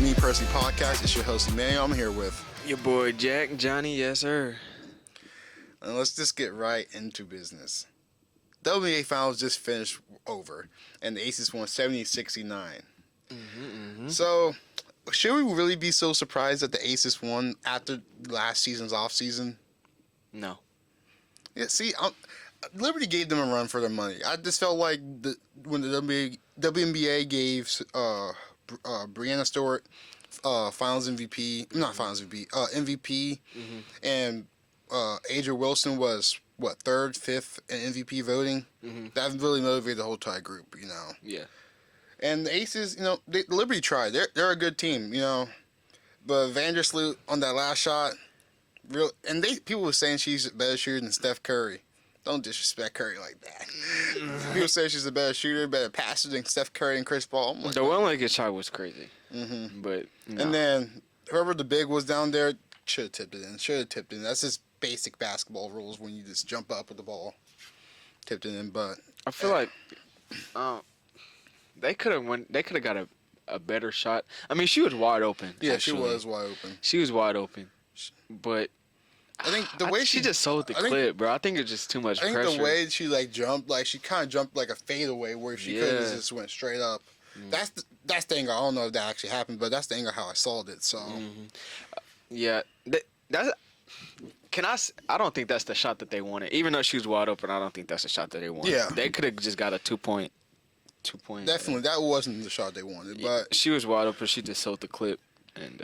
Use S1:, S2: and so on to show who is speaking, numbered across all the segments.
S1: Me Personally podcast. It's your host, Immanuel. I'm here with
S2: your boy Jack, Johnny, yes sir.
S1: And let's just get right into business. WNBA Finals just finished over, and the Aces won 70-69. So, should we really be so surprised that the Aces won after last season's offseason?
S2: No.
S1: Yeah, see, Liberty gave them a run for their money. I just felt like when the WNBA gave Brianna Stewart MVP, and Adria Wilson was, third, fifth in MVP voting? That really motivated the whole entire group,
S2: Yeah.
S1: And the Aces, Liberty tried. They're a good team, But Vandersloot on that last shot, people were saying she's a better shooter than Steph Curry. Don't disrespect Curry like that. People say she's a better shooter, better passer than Steph Curry and Chris Paul. Like,
S2: the one-legged shot was crazy. But no.
S1: And then whoever the big was down there should have tipped it in. That's just basic basketball rules when you just jump up with the ball. Tipped it in, but
S2: I feel like they could have got a better shot. I mean, she was wide open.
S1: Yeah,
S2: actually.
S1: she was wide open.
S2: She was wide open. But
S1: I think the way
S2: she just sold the clip, bro. I think it's just too much pressure.
S1: I think the way she jumped, she kind of jumped like a fadeaway where she could have just went straight up. That's the angle. I don't know if that actually happened, but that's the angle how I saw it. So
S2: yeah, that's. I don't think that's the shot that they wanted. Even though she was wide open, I don't think that's the shot that they wanted.
S1: Yeah,
S2: they could have just got a 2 point.
S1: Definitely, that wasn't the shot they wanted. But
S2: she was wide open. She just sold the clip, and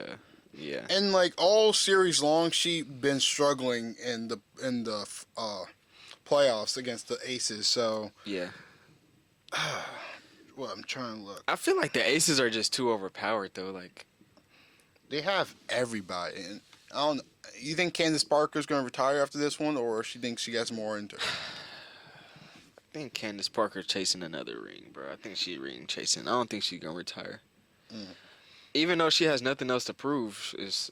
S2: yeah.
S1: And all series long, she been struggling in the playoffs against the Aces. So
S2: yeah.
S1: Well, I'm trying to look.
S2: I feel like the Aces are just too overpowered, though.
S1: They have everybody. And I don't. You think Candace Parker's going to retire after this one, or she thinks she gets more into it?
S2: I think Candace Parker chasing another ring, bro. I think she's ring chasing. I don't think she's going to retire. Even though she has nothing else to prove, it's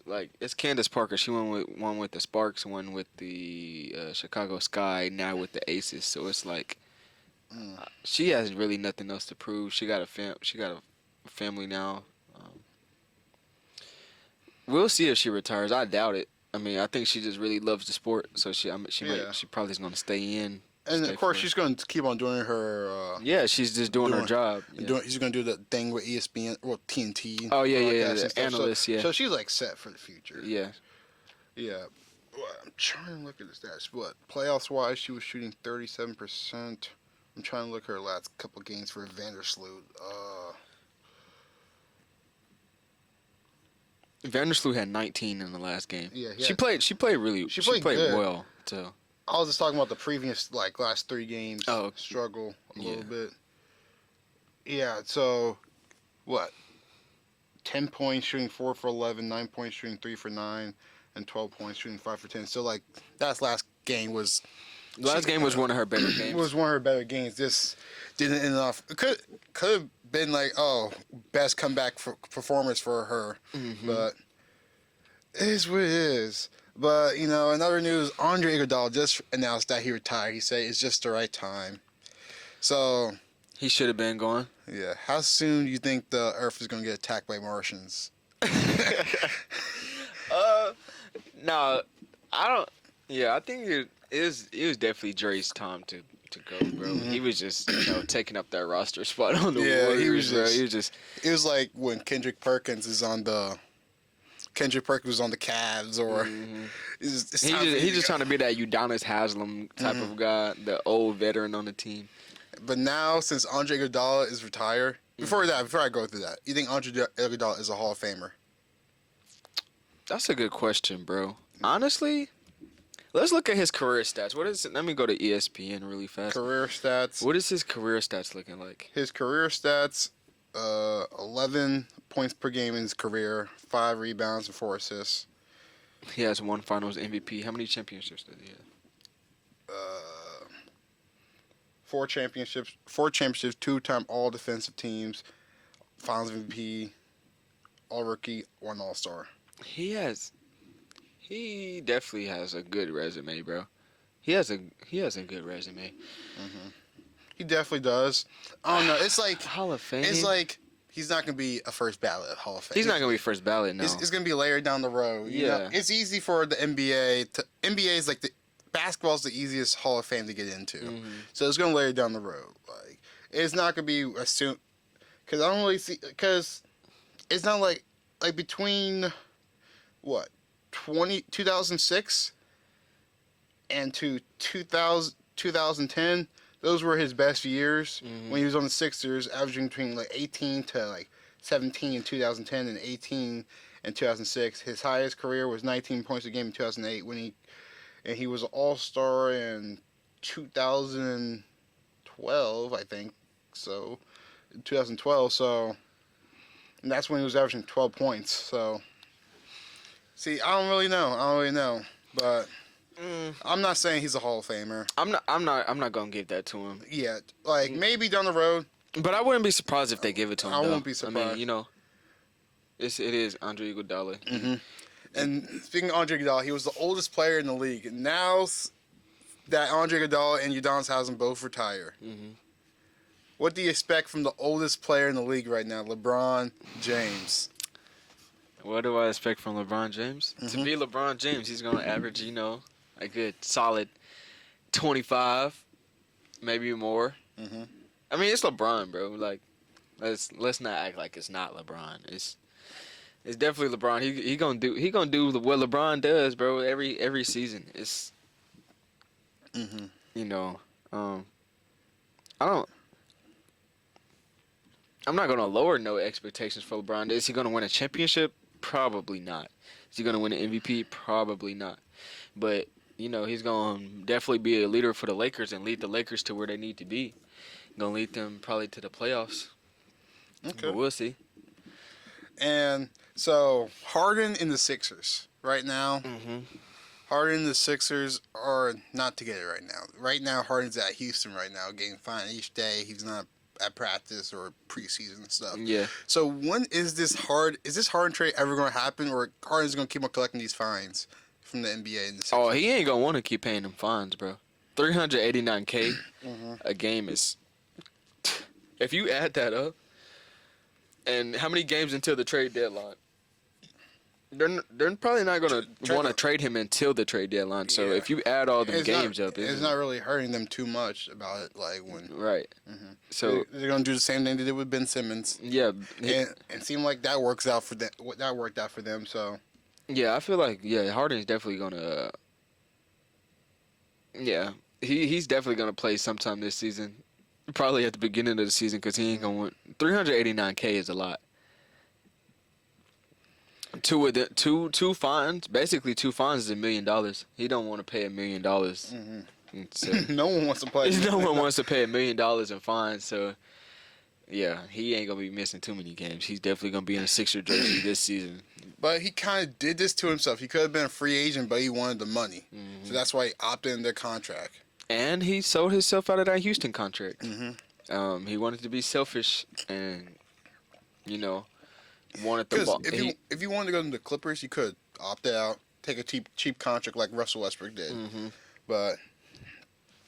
S2: Candace Parker. She won with the Sparks, one with the Chicago Sky, now with the Aces. So it's she has really nothing else to prove. She got a family now. We'll see if she retires. I doubt it. I mean, I think she just really loves the sport, so she probably is going to stay in.
S1: And of course, she's going to keep on doing her.
S2: She's just doing her job.
S1: She's going to do the thing with ESPN, TNT.
S2: Oh yeah, the analyst.
S1: So she's set for the future.
S2: Yeah.
S1: Yeah. Well, I'm trying to look at the stats. Playoffs wise, she was shooting 37%. I'm trying to look at her last couple games for Vandersloot.
S2: Vandersloot had 19 in the last game.
S1: Yeah,
S2: she played
S1: good.
S2: well too.
S1: I was just talking about the previous last 3 games.
S2: Oh,
S1: struggle a little bit. Yeah. So, 10 points shooting 4 for 11, 9 points shooting 3 for 9, and 12 points shooting 5 for 10. So that last game was.
S2: The last game was one of her better games.
S1: It was one of her better games. This didn't end off. It could have been best comeback performance for her, but it is what it is. But in other news, Andre Iguodala just announced that he retired. He said it's just the right time. So
S2: he should have been gone.
S1: Yeah. How soon do you think the Earth is going to get attacked by Martians?
S2: No, I don't. Yeah, I think it was definitely Dre's time to go, bro. He was just taking up that roster spot on the Warriors.
S1: He was just. It was like when Kendrick Perkins was on the Cavs, or
S2: he's just trying to be that Udonis Haslem type of guy, the old veteran on the team.
S1: But now, since Andre Iguodala is retired, before I go through that, you think Andre Iguodala is a Hall of Famer?
S2: That's a good question, bro. Honestly, let's look at his career stats. Let me go to ESPN really fast.
S1: Career stats.
S2: What is his career stats looking like?
S1: His career stats, 11 points per game in his career, 5 rebounds and 4 assists.
S2: He has 1 Finals MVP. How many championships does he have?
S1: 4 championships, 2-time All Defensive Teams, Finals MVP, All Rookie, 1 All-Star.
S2: He definitely has a good resume, bro. He has a good resume.
S1: He definitely does. I don't know. It's
S2: Hall of Fame.
S1: It's he's not going to be a first ballot Hall of Fame.
S2: He's not going to be first ballot, no.
S1: It's going to be layered down the road. You know? It's easy for the NBA. NBA is like basketball is the easiest Hall of Fame to get into. So it's going to layer down the road. Like, it's not going to be assumed. Because I don't really see. Because it's not like between, what, 2006 and to 2010, those were his best years when he was on the Sixers, averaging between 18 to 17 in 2010 and 18 in 2006. His highest career was 19 points a game in 2008 and he was an All-Star in 2012, I think. So, in 2012, so and that's when he was averaging 12 points. So, see, I don't really know, but I'm not saying he's a Hall of Famer.
S2: I'm not gonna give that to him.
S1: Yeah, maybe down the road.
S2: But I wouldn't be surprised if they give it to him.
S1: I won't be surprised.
S2: I mean, it is Andre Iguodala.
S1: And speaking of Andre Iguodala, he was the oldest player in the league. Now that Andre Iguodala and Udonis Haslem both retire, what do you expect from the oldest player in the league right now, LeBron James?
S2: What do I expect from LeBron James? To be LeBron James, he's gonna average, a good solid 25, maybe more. I mean, it's LeBron, bro. Like, let's not act like it's not LeBron. It's definitely LeBron. He gonna do what LeBron does, bro. Every season. It's I'm not gonna lower no expectations for LeBron. Is he gonna win a championship? Probably not. Is he gonna win an MVP? Probably not. But he's gonna definitely be a leader for the Lakers and lead the Lakers to where they need to be. Gonna lead them probably to the playoffs.
S1: Okay.
S2: But we'll see.
S1: And so Harden and the Sixers right now. Harden and the Sixers are not together right now. Right now, Harden's at Houston right now, getting fined each day. He's not at practice or preseason and stuff.
S2: Yeah.
S1: So when is this Harden trade ever going to happen, or Harden's going to keep on collecting these fines from the NBA and the Sixers?
S2: Oh, he ain't gonna want to keep paying them fines, bro. $389K a game is. If you add that up, and how many games until the trade deadline? They're probably not gonna want to trade him until the trade deadline. So if you add all them games up,
S1: it's not really hurting them too much about it. Like when
S2: So
S1: they're gonna do the same thing they did with Ben Simmons.
S2: Yeah,
S1: and it seemed like that works out for them. That worked out for them. So
S2: yeah, I feel like Harden's definitely gonna. He's definitely gonna play sometime this season. Probably at the beginning of the season because he ain't gonna want $389K is a lot. Two fines, basically two fines is $1 million. He don't want to pay $1 million. So,
S1: no one wants to play.
S2: No one wants to pay $1 million in fines. So yeah, he ain't gonna be missing too many games. He's definitely gonna be in a Sixer jersey this season.
S1: But he kind of did this to himself. He could have been a free agent, but he wanted the money, so that's why he opted in their contract. And
S2: he sold himself out of that Houston contract. He wanted to be selfish and, wanted the ball.
S1: If you wanted to go to the Clippers, you could opt out, take a cheap contract like Russell Westbrook did. But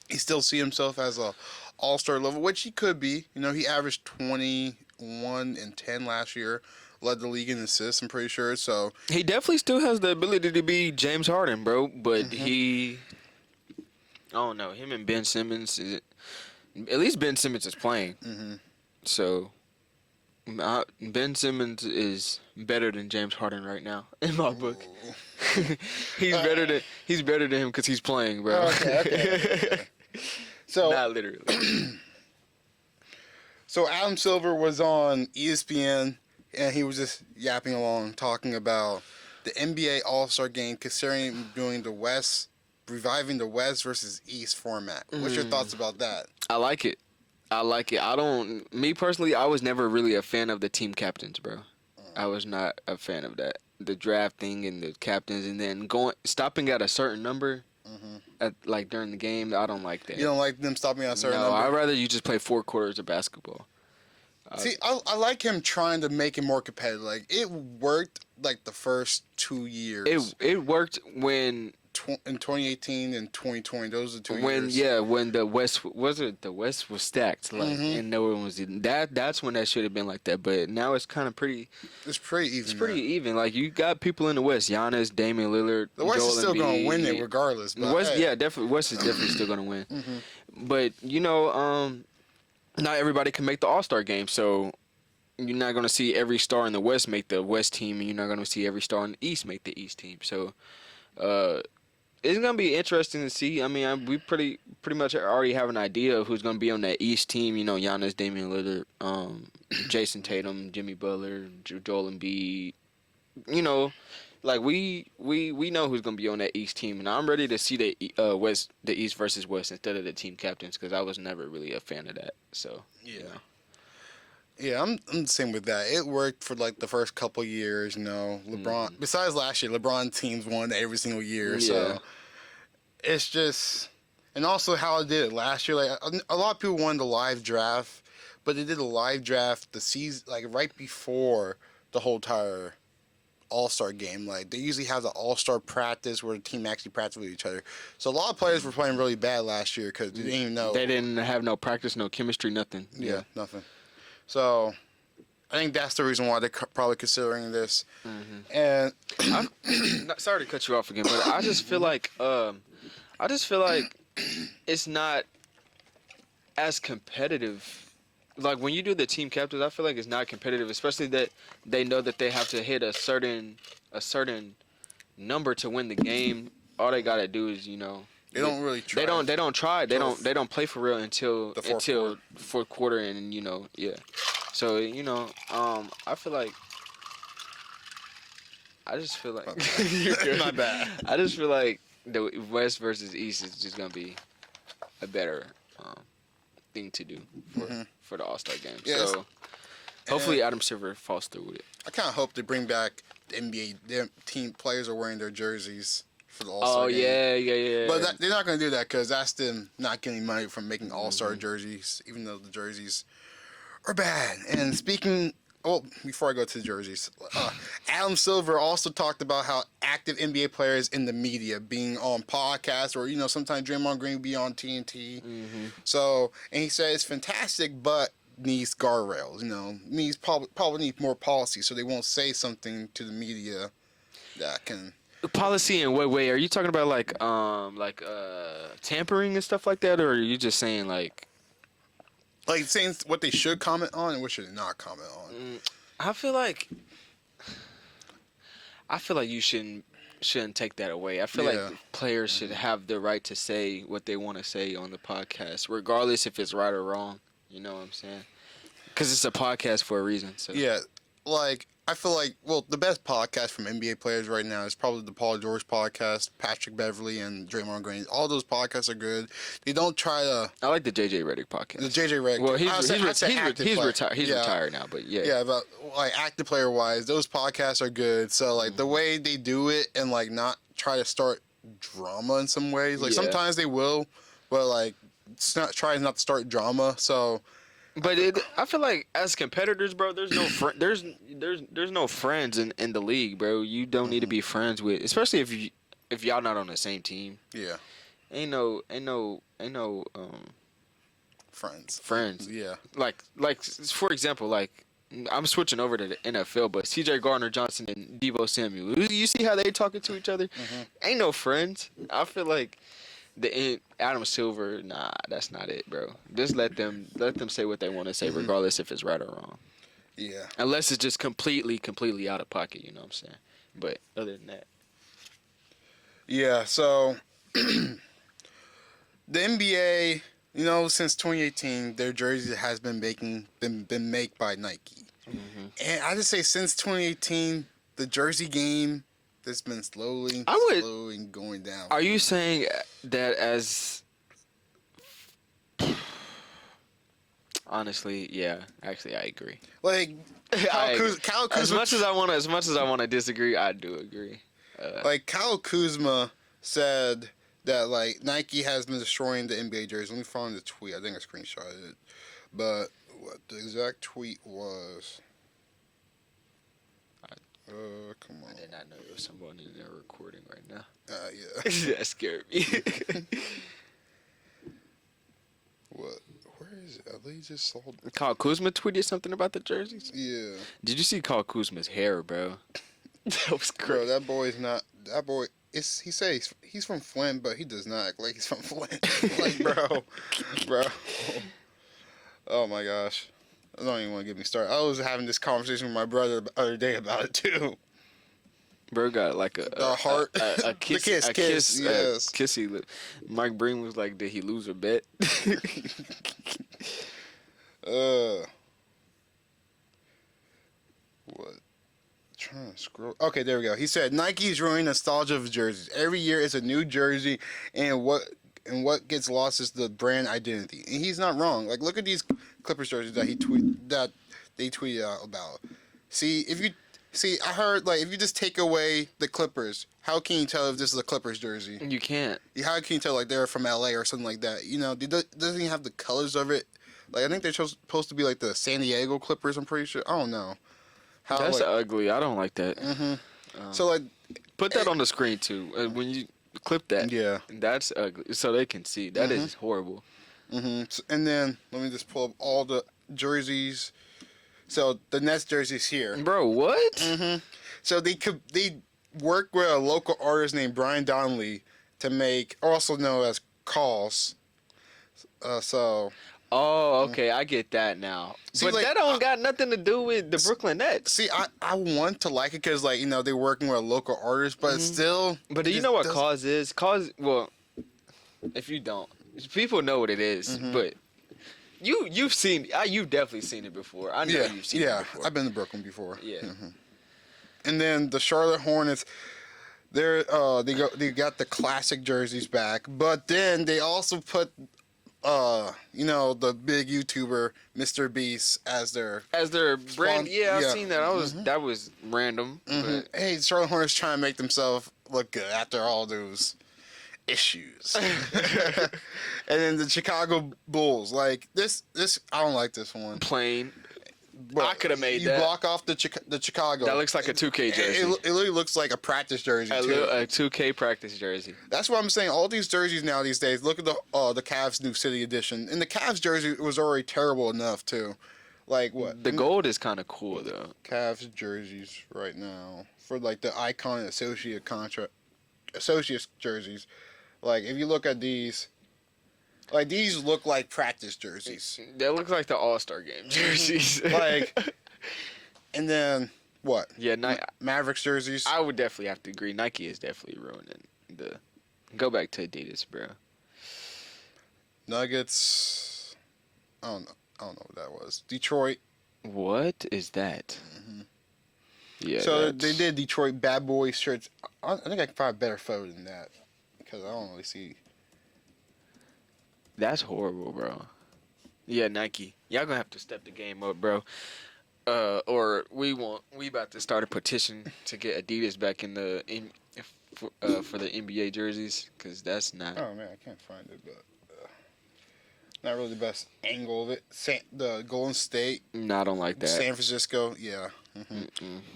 S1: he still see himself as a all-star level, which he could be. He averaged 21 and 10 last year, led the league in assists, I'm pretty sure. So
S2: he definitely still has the ability to be James Harden, bro. But I don't know. Him and Ben Simmons, at least Ben Simmons is playing. So Ben Simmons is better than James Harden right now in my book. He's better than him because he's playing, bro.
S1: Okay. So
S2: not literally.
S1: So Adam Silver was on ESPN and he was just yapping along, talking about the NBA All-Star Game, considering doing reviving the West versus East format. What's your thoughts about that?
S2: I like it. Me personally, I was never really a fan of the team captains, bro. I was not a fan of that. The drafting and the captains and then stopping at a certain number during the game. I don't like that.
S1: You don't like them stopping at a certain number?
S2: No, I'd rather you just play 4 quarters of basketball.
S1: See, I like him trying to make it more competitive. Like, it worked, the first 2 years.
S2: It worked when
S1: in 2018 and 2020. Those are 2 years.
S2: When the West was stacked, like, and no one was that's when that should have been like that. But now it's kind of pretty.
S1: It's pretty even.
S2: It's pretty even. Like, you got people in the West: Giannis, Damian Lillard.
S1: The West
S2: Joel
S1: is still
S2: Embiid.
S1: going to win it regardless. But
S2: West,
S1: hey.
S2: definitely. West is definitely still going to win. But not everybody can make the All-Star game, so you're not going to see every star in the West make the West team, and you're not going to see every star in the East make the East team. So, it's going to be interesting to see. I mean, we pretty much already have an idea of who's going to be on that East team. You know, Giannis, Damian Lillard, Jason Tatum, Jimmy Butler, Joel Embiid. You know, like, we know who's going to be on that East team, and I'm ready to see the East versus West instead of the team captains, because I was never really a fan of that. So,
S1: yeah.
S2: You know.
S1: Yeah, I'm the same with that. It worked for like the first couple years, you know. LeBron, besides last year, LeBron teams won every single year.
S2: Yeah.
S1: So it's just, and also how it did it last year. Like a lot of people wanted the live draft, but they did a live draft the season like right before the whole entire All-Star game. Like they usually have the All-Star practice where the team actually practice with each other. So a lot of players were playing really bad last year because they didn't even know.
S2: They didn't have no practice, no chemistry, nothing.
S1: Yeah, nothing. So, I think that's the reason why they're probably considering this. And
S2: Sorry to cut you off again, but I just feel like it's not as competitive. Like when you do the team captains, I feel like it's not competitive, especially that they know that they have to hit a certain number to win the game. All they gotta do is, you know.
S1: They don't really try.
S2: They don't try. They don't play for real until fourth quarter, and you know, yeah. So, you know, I just feel like
S1: my bad.
S2: I just feel like the West versus East is just gonna be a better thing to do for the All-Star game.
S1: Yes.
S2: So hopefully Adam Silver falls through with it.
S1: I kind of hope they bring back the NBA. Their team players are wearing their jerseys for the All-Star game.
S2: Yeah.
S1: But they're not going to do that because that's them not getting money from making All-Star jerseys, even though the jerseys are bad. And speaking, before I go to the jerseys, Adam Silver also talked about how active NBA players in the media being on podcasts or, you know, sometimes Draymond Green will be on TNT. So, and he said it's fantastic, but needs guardrails, you know, probably need more policy so they won't say something to the media that can...
S2: Policy in what way? Are you talking about like tampering and stuff like that, or are you just saying like
S1: saying what they should comment on and what should they not comment on?
S2: I feel like you shouldn't take that away. I feel like players should have the right to say what they want to say on the podcast, regardless if it's right or wrong. You know what I'm saying? Because it's a podcast for a reason. So
S1: yeah, like I feel like the best podcast from NBA players right now is probably the Paul George podcast, Patrick Beverley and Draymond Green. All those podcasts are good. They don't try to.
S2: I like the JJ Redick podcast.
S1: The JJ Redick.
S2: Well, he's retired. He's
S1: yeah.
S2: retired now, but yeah.
S1: Yeah, but like active player wise, those podcasts are good. So like the way they do it and like not try to start drama in some ways. Like sometimes they will, but like it's not trying not to start drama. So.
S2: But I feel like as competitors, bro, there's no there's no friends in the league, bro. You don't need to be friends with, especially if y'all not on the same team.
S1: Yeah.
S2: Ain't no friends.
S1: Yeah.
S2: Like for example, like I'm switching over to the NFL, but C.J. Gardner-Johnson and Deebo Samuel. You see how they talking to each other? Ain't no friends. I feel like Adam Silver, nah, that's not it, bro. Just let them say what they want to say, regardless if it's right or wrong.
S1: Yeah.
S2: Unless it's just completely out of pocket, you know what I'm saying? But other than that.
S1: Yeah, so the NBA, you know, since 2018, their jersey has been made by Nike. And I just say since 2018, the jersey game has been slowly going down.
S2: Are you saying that as... Honestly, yeah. Actually, I agree.
S1: Like Kyle Kuzma,
S2: as much as I want to disagree, I do agree.
S1: Like Kyle Kuzma said that like Nike has been destroying the NBA jerseys. Let me find the tweet. I think I screenshotted it, but what the exact tweet was? Come on.
S2: I did not know there was someone in there recording right now.
S1: Yeah.
S2: That scared me.
S1: What? Where is it? They just sold.
S2: Kyle Kuzma tweeted something about the jerseys.
S1: Yeah.
S2: Did you see Kyle Kuzma's hair, bro? That was
S1: Bro,
S2: crazy.
S1: that boy's not. That boy. He says he's from Flint, but he does not act like he's from Flint. Like, bro. Oh my gosh. I don't even want to get me started. I was having this conversation with my brother the other day about it too.
S2: Bro got like
S1: The heart,
S2: a kiss,
S1: the kiss, yes.
S2: Kissy lip. Mike Breen was like, "Did he lose a bet?"
S1: What? Trying to scroll. Okay, there we go. He said Nike's ruining nostalgia of jerseys. Every year it's a new jersey, and what gets lost is the brand identity. And he's not wrong. Like, look at these Clippers jerseys that they tweeted out about. I heard, like, if you just take away the Clippers, how can you tell if this is a Clippers jersey?
S2: You can't.
S1: How can you tell, like, they're from LA or something like that? You know, doesn't he have the colors of it? Like, I think they're supposed to be like the San Diego Clippers. I'm pretty sure. I don't know.
S2: That's ugly. I don't like that.
S1: So, like,
S2: put that on the screen too. When you clip that,
S1: yeah,
S2: that's ugly, so they can see. That is horrible.
S1: And then let me just pull up all the jerseys. So the Nets jerseys here,
S2: Bro, what?
S1: So they work with a local artist named Brian Donnelly to make, also known as Calls.
S2: Oh, okay, I get that now.
S1: See,
S2: but
S1: like,
S2: that don't got nothing to do with the Brooklyn Nets.
S1: See, I want to like it because, like, you know, they're working with a local artist, but it's still.
S2: But do you know what Cause is? Cause, well, if you don't, people know what it is. But you've seen, you've definitely seen it before. I know you've seen it before.
S1: I've been to Brooklyn before.
S2: Yeah.
S1: And then the Charlotte Hornets, they got the classic jerseys back, but then they also put. You know, the big YouTuber Mr. Beast as their
S2: brand. Yeah, I've seen that. That was random. But.
S1: Hey, Charlotte Hornets trying to make themselves look good after all those issues. And then the Chicago Bulls, like this I don't like this one.
S2: Plain.
S1: But
S2: I could have made
S1: you
S2: that.
S1: You block off the Chicago.
S2: That looks like a 2K jersey.
S1: It literally looks like a practice jersey too.
S2: A 2K practice jersey.
S1: That's what I'm saying. All these jerseys now these days. Look at the Cavs New City Edition, and the Cavs jersey was already terrible enough too. Like what?
S2: The gold is kind of cool though.
S1: Cavs jerseys right now for like the icon associate jerseys. Like if you look at these. Like, these look like practice jerseys.
S2: They look like the All-Star game jerseys.
S1: Like, and then, what?
S2: Yeah,
S1: Mavericks jerseys?
S2: I would definitely have to agree. Nike is definitely ruining the... Go back to Adidas, bro.
S1: Nuggets. I don't know what that was. Detroit.
S2: What is that? Yeah.
S1: So they did Detroit Bad Boy shirts. I think I can find a better photo than that. Because I don't really see...
S2: That's horrible, bro. Yeah, Nike. Y'all gonna have to step the game up, bro. Or we about to start a petition to get Adidas back for the NBA jerseys, because that's not.
S1: Oh man, I can't find it, but not really the best angle of it. The Golden State.
S2: No, I don't like that.
S1: San Francisco, yeah.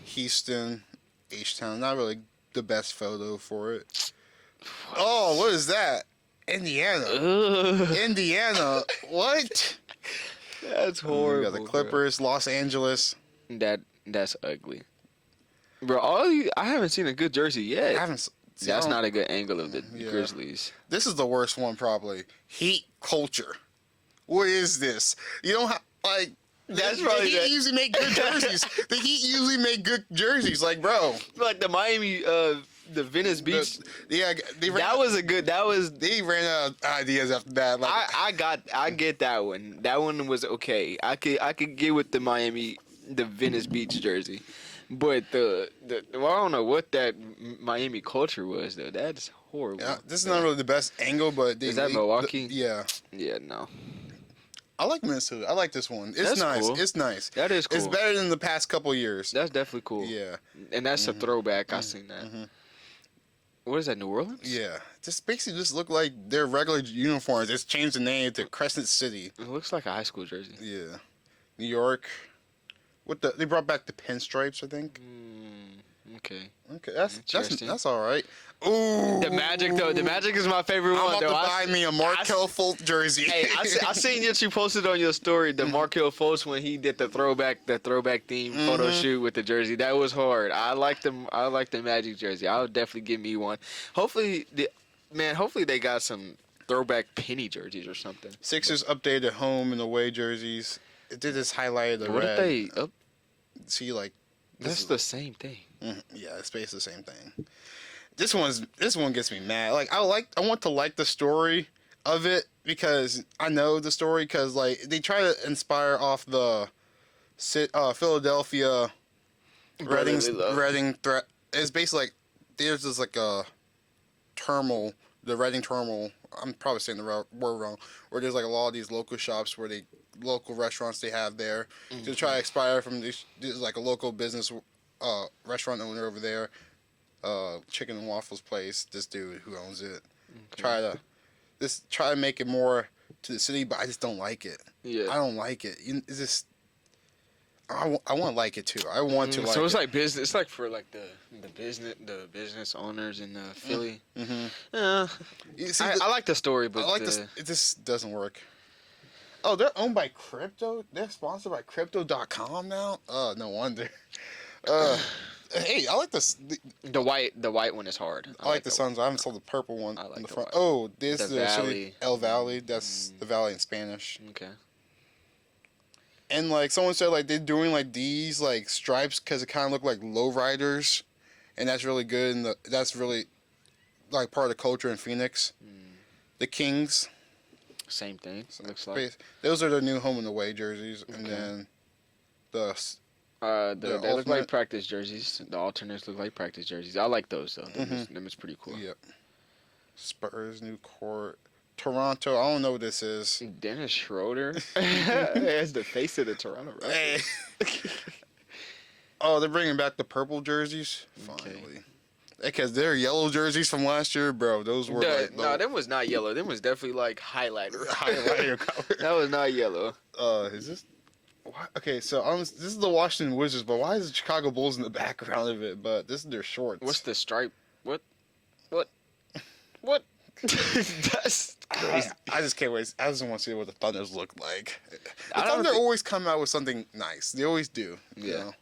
S1: Houston, H-Town. Not really the best photo for it. Oh, what is that? Indiana. Indiana. What?
S2: That's horrible.
S1: We got the Clippers, bro. Los Angeles.
S2: That's ugly. Bro, I haven't seen a good jersey yet. That's not a good angle of the Grizzlies.
S1: This is the worst one probably. Heat culture. What is this? You don't have like
S2: that's probably
S1: the Heat usually make good jerseys. The Heat usually make good jerseys, like bro.
S2: Like the Miami the Venice Beach.
S1: They ran out of ideas after that. Like,
S2: I get that one. That one was okay. I could get with the Venice Beach jersey. But I don't know what that Miami culture was though. That's horrible.
S1: Yeah, this is not really the best angle, but
S2: is that Milwaukee?
S1: Yeah.
S2: Yeah, no.
S1: I like Minnesota. I like this one. It's nice.
S2: Cool.
S1: It's nice.
S2: That is cool.
S1: It's better than the past couple years.
S2: That's definitely cool.
S1: Yeah.
S2: And that's a throwback. I seen that. What is that, New Orleans?
S1: Yeah. Just basically just look like their regular uniforms. Just changed the name to Crescent City.
S2: It looks like a high school jersey.
S1: Yeah. New York. They brought back the pinstripes, I think.
S2: Okay.
S1: Okay, that's
S2: Interesting.
S1: that's all right. Ooh,
S2: The Magic though. The Magic is my favorite
S1: I'm
S2: one.
S1: about
S2: though.
S1: to buy me a Markelle Fultz jersey.
S2: Hey, I seen that you posted on your story the Markelle Fultz when he did the throwback theme photo shoot with the jersey. That was hard. I like the Magic jersey. I would definitely give me one. Hopefully they got some throwback penny jerseys or something.
S1: Sixers updated home and away jerseys. It did this highlighted the
S2: What
S1: red.
S2: if they up?
S1: See, like
S2: That's the same thing.
S1: yeah, it's basically the same thing. This one gets me mad. Like I want to like the story of it because I know the story because like they try to inspire off the Philadelphia Reading threat. It's basically like there's this like a terminal, the Reading terminal. I'm probably saying the word wrong. Where there's like a lot of these local shops where local restaurants they have there to try to inspire from this like a local business restaurant owner over there. Chicken and waffles place. This dude who owns it try to make it more to the city, but I just don't like it.
S2: Yeah,
S1: I don't like it. It's just I want to like it too. I want to like.
S2: So it's
S1: it.
S2: like business. It's like for like the business owners in Philly.
S1: See,
S2: I like the story, but
S1: I like this. It just doesn't work. Oh, they're owned by Crypto. They're sponsored by Crypto.com now. No wonder. Hey, I like this.
S2: The white one is hard.
S1: I like the Suns. I haven't sold the purple one
S2: I like
S1: in the
S2: the
S1: front.
S2: white.
S1: Oh, this
S2: The
S1: is the
S2: Valley.
S1: El Valley. That's the Valley in Spanish.
S2: Okay.
S1: And like someone said, like they're doing like these like stripes because it kind of look like lowriders, and that's really good. And that's really like part of the culture in Phoenix. The Kings.
S2: Same thing. Looks like.
S1: Those are the new home and away jerseys, and then
S2: they look like practice jerseys. The alternates look like practice jerseys. I like those though. Them is pretty cool.
S1: Yep. Spurs new court. Toronto. I don't know what this is.
S2: Dennis Schroeder has the face of the Toronto Raptors.
S1: Hey. Oh, they're bringing back the purple jerseys finally. Because they're yellow jerseys from last year, bro. Those were
S2: them was not yellow. Them was definitely like highlighter.
S1: highlighter color.
S2: That was not yellow.
S1: Is this? Okay, so this is the Washington Wizards, but why is the Chicago Bulls in the background of it? But this is their shorts.
S2: What's the stripe? What? That's crazy.
S1: I just can't wait. I just want to see what the Thunders look like. The Thunder always come out with something nice. They always do.
S2: Yeah.
S1: You know?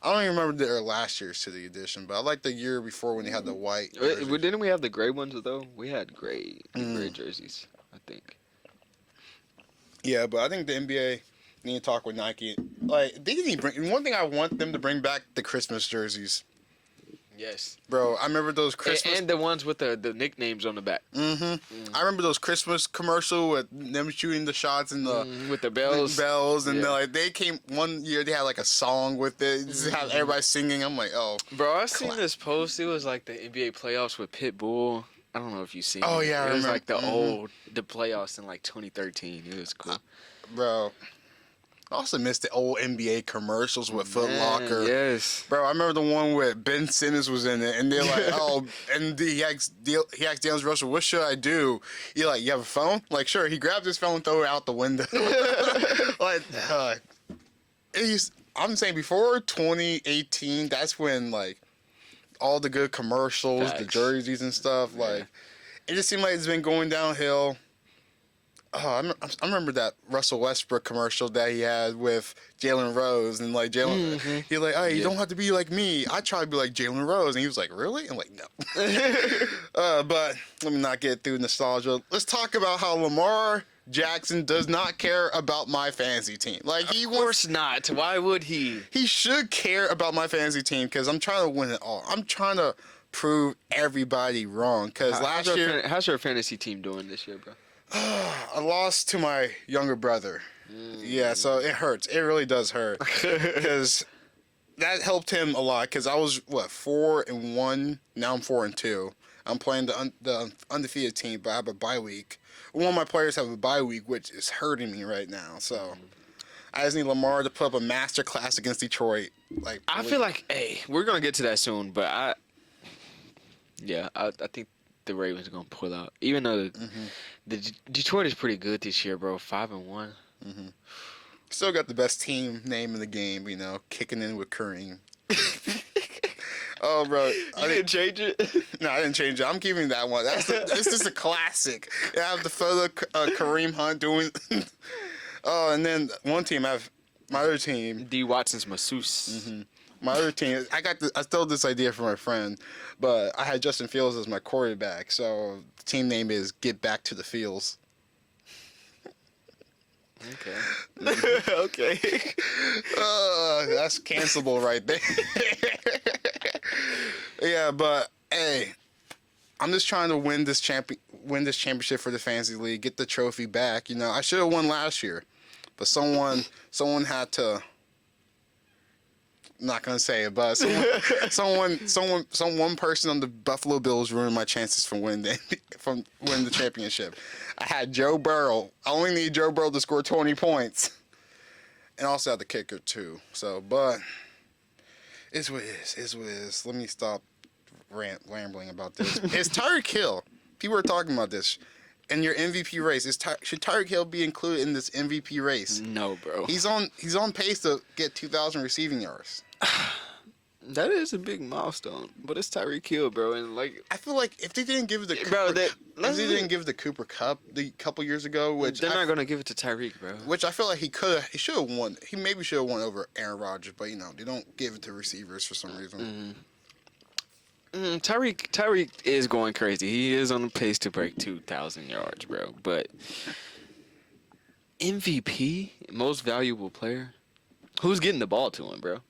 S1: I don't even remember their last year's City Edition, but I like the year before when they had the white.
S2: Didn't we have the gray ones though? We had gray jerseys, I think.
S1: Yeah, but I think the NBA need to talk with Nike. Like they didn't bring. One thing I want them to bring back the Christmas jerseys.
S2: Yes,
S1: bro. I remember those Christmas
S2: and the ones with the nicknames on the back.
S1: I remember those Christmas commercial with them shooting the shots and the
S2: with the bells,
S1: and they came one year. They had like a song with it. Just had everybody singing. I'm like, oh,
S2: bro. I seen this post. It was like the NBA playoffs with Pitbull. I don't know if you seen.
S1: Oh
S2: it.
S1: yeah,
S2: it
S1: I
S2: was
S1: remember.
S2: like the playoffs in like 2013. It was cool,
S1: bro. I also missed the old NBA commercials with Foot Locker.
S2: Yes.
S1: Bro, I remember the one where Ben Simmons was in it, and they're like, oh, and he asked D'Angelo Russell, what should I do? You're like, you have a phone? Like, sure. He grabbed his phone and threw it out the window. Like, I'm saying before 2018, that's when, like, all the good commercials, the jerseys and stuff, like, it just seemed like it's been going downhill. Oh, I remember that Russell Westbrook commercial that he had with Jalen Rose, and like Jalen, he's like, "Hey, you don't have to be like me. I try to be like Jalen Rose," and he was like, "Really?" I'm like, "No." But let me not get through nostalgia. Let's talk about how Lamar Jackson does not care about my fantasy team. Like
S2: of course not. Why would he?
S1: He should care about my fantasy team because I'm trying to win it all. I'm trying to prove everybody wrong. Because last year,
S2: how's your fantasy team doing this year, bro?
S1: I lost to my younger brother. Yeah, so it hurts. It really does hurt because that helped him a lot. Because I was 4-1. Now I'm 4-2. I'm playing the undefeated team, but I have a bye week. One of my players have a bye week, which is hurting me right now. So I just need Lamar to put up a master class against Detroit. Like
S2: I feel like, we're gonna get to that soon, but I think the Ravens are gonna pull out, even though the Detroit is pretty good this year, bro. 5-1.
S1: Still got the best team name in the game, kicking in with Kareem. Oh, bro.
S2: You didn't change it?
S1: No, I didn't change it. I'm keeping that one. This is a classic. I have the photo Kareem Hunt doing. Oh, and then one team, I have my other team.
S2: D. Watson's masseuse.
S1: Mm-hmm. My other team, I stole this idea from my friend, but I had Justin Fields as my quarterback, so the team name is Get Back to the Fields.
S2: Okay. Okay.
S1: That's cancelable right there. Yeah, but hey, I'm just trying to win this championship for the fantasy league, get the trophy back. You know, I should have won last year, but someone had to. I'm not gonna say it, but one person on the Buffalo Bills ruined my chances from winning the championship. I had Joe Burrow. I only need Joe Burrow to score 20 points, and also had the kicker too. So, but it's what it is. It's what it is. Let me stop rambling about this. It's Tyreek Hill. People are talking about this. In your MVP race, should Tyreek Hill be included in this MVP race?
S2: No, bro.
S1: He's on pace to get 2,000 receiving yards.
S2: That is a big milestone, but it's Tyreek Hill, bro, and like
S1: I feel like if they didn't give the Cooper Cup the couple years ago, which
S2: they're not gonna give it to Tyreek, bro.
S1: Which I feel like he should have won. He maybe should have won over Aaron Rodgers, but they don't give it to receivers for some reason.
S2: Tyreek is going crazy. He is on the pace to break 2,000 yards, bro. But MVP, most valuable player, who's getting the ball to him, bro?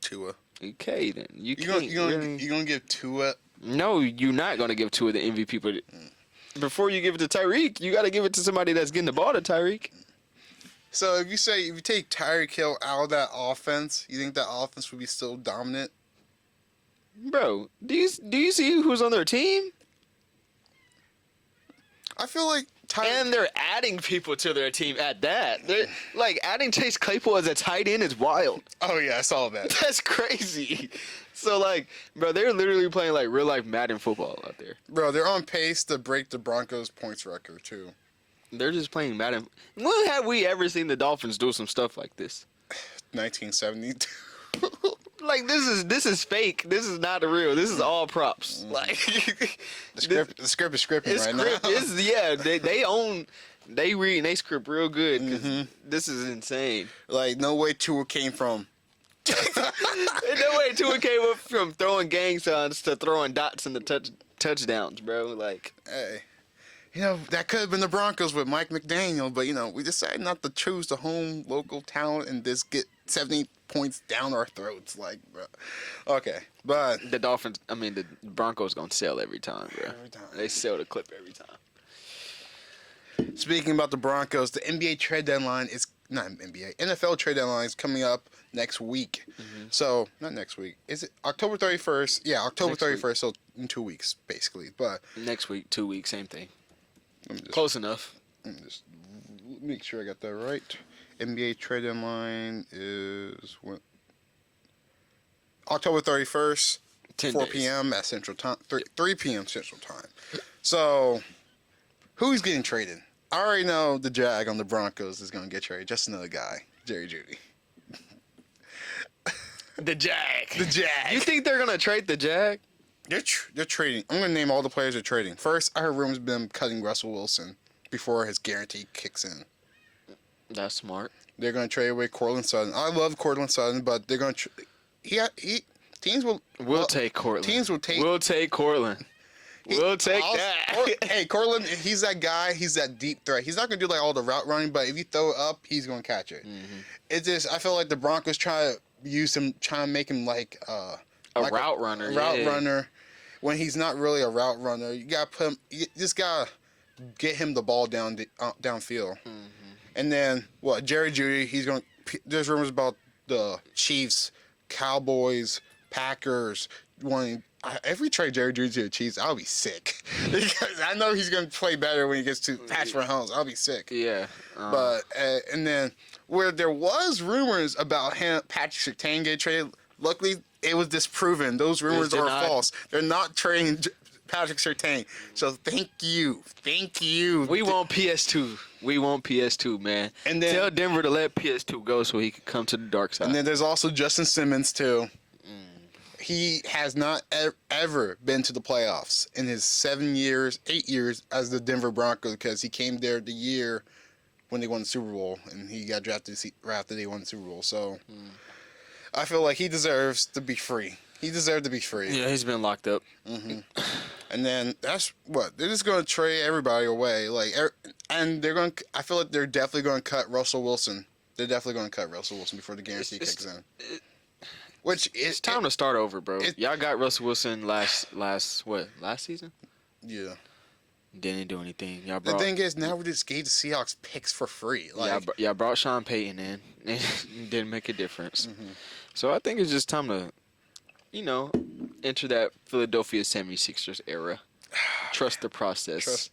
S1: Tua.
S2: Okay, then you
S1: gonna give Tua?
S2: No, you're not gonna give Tua the MVP. But before you give it to Tyreek, you got to give it to somebody that's getting the ball to Tyreek.
S1: So if you take Tyreek Hill out of that offense, you think that offense would be still dominant?
S2: Bro, do you see who's on their team?
S1: I feel like
S2: and they're adding people to their team at that. They're like adding Chase Claypool as a tight end is wild.
S1: Oh yeah, I saw that.
S2: That's crazy. So like, bro, they're literally playing like real life Madden football out there.
S1: Bro, they're on pace to break the Broncos points record too.
S2: They're just playing Madden. When have we ever seen the Dolphins do some stuff like this?
S1: 1972.
S2: Like this is fake. This is not the real. This is all props. Like
S1: the script is scripting right
S2: now. They read and they script real good. 'Cause this is insane.
S1: Like no way Tua came from.
S2: No way Tua came up from throwing gang signs to throwing dots in the touchdowns, bro. Like,
S1: hey, that could have been the Broncos with Mike McDaniel, but we decided not to choose the home local talent and just get 70 points down our throats, like, bro. Okay, but
S2: the Broncos gonna sell every time, bro. Every time they sell the clip every time.
S1: Speaking about the Broncos, the NBA trade deadline is not NBA. NFL trade deadline is coming up next week. So not next week. Is it October 31st? Yeah, October 31st. So in 2 weeks, basically. But
S2: next week, 2 weeks, same thing. Close enough.
S1: Let me just make sure I got that right. NBA trade deadline is when? October 31st, 4 p.m. at Central Time, 3 p.m. Central Time. So, who's getting traded? I already know the Jag on the Broncos is going to get traded. Just another guy, Jerry Jeudy.
S2: The Jag.
S1: The Jag.
S2: You think they're going to trade the Jag?
S1: They're trading. I'm going to name all the players they're trading. First, I heard rumors of them cutting Russell Wilson before his guarantee kicks in.
S2: That's smart.
S1: They're going to trade away Cortland Sutton. I love Cortland Sutton, but they're going to teams will
S2: take Cortland.
S1: Teams will take.
S2: We'll take Cortland. We'll take that.
S1: Hey, Cortland, he's that guy. He's that deep threat. He's not going to do like all the route running, but if you throw it up, he's going to catch it. It's just I feel like the Broncos try to use him, trying to make him like
S2: a route runner.
S1: Runner when he's not really a route runner. You got to put him. You just got to get him the ball downfield. And then Jerry Jeudy, there's rumors about the Chiefs, Cowboys, Packers wanting. If we trade Jerry Jeudy to the Chiefs, I'll be sick because I know he's going to play better when he gets to Patrick Mahomes. I'll be sick.
S2: Yeah.
S1: But and then where there was rumors about Patrick Surtain getting traded, luckily it was disproven. Those rumors are false. They're not trading Patrick Surtain. So thank you.
S2: We want PS2. We want PS2, man. And then tell Denver to let PS2 go so he can come to the dark side.
S1: And then there's also Justin Simmons too. he has not ever been to the playoffs in his 8 years as the Denver Broncos, because he came there the year when they won the Super Bowl, and he got drafted right after they won the Super Bowl. So I feel like he deserves to be free. He deserved to be free.
S2: Yeah, he's been locked up.
S1: And then that's what they're just going to trade everybody away. And they're going. I feel like they're definitely going to cut Russell Wilson. They're definitely going to cut Russell Wilson before the guarantee kicks in.
S2: It's time to start over, bro. Y'all got Russell Wilson last season?
S1: Yeah.
S2: Didn't do anything.
S1: The thing is, now we just gave the Seahawks picks for free.
S2: Y'all brought Sean Payton in, and didn't make a difference. So I think it's just time to, enter that Philadelphia 76ers era. Trust the process.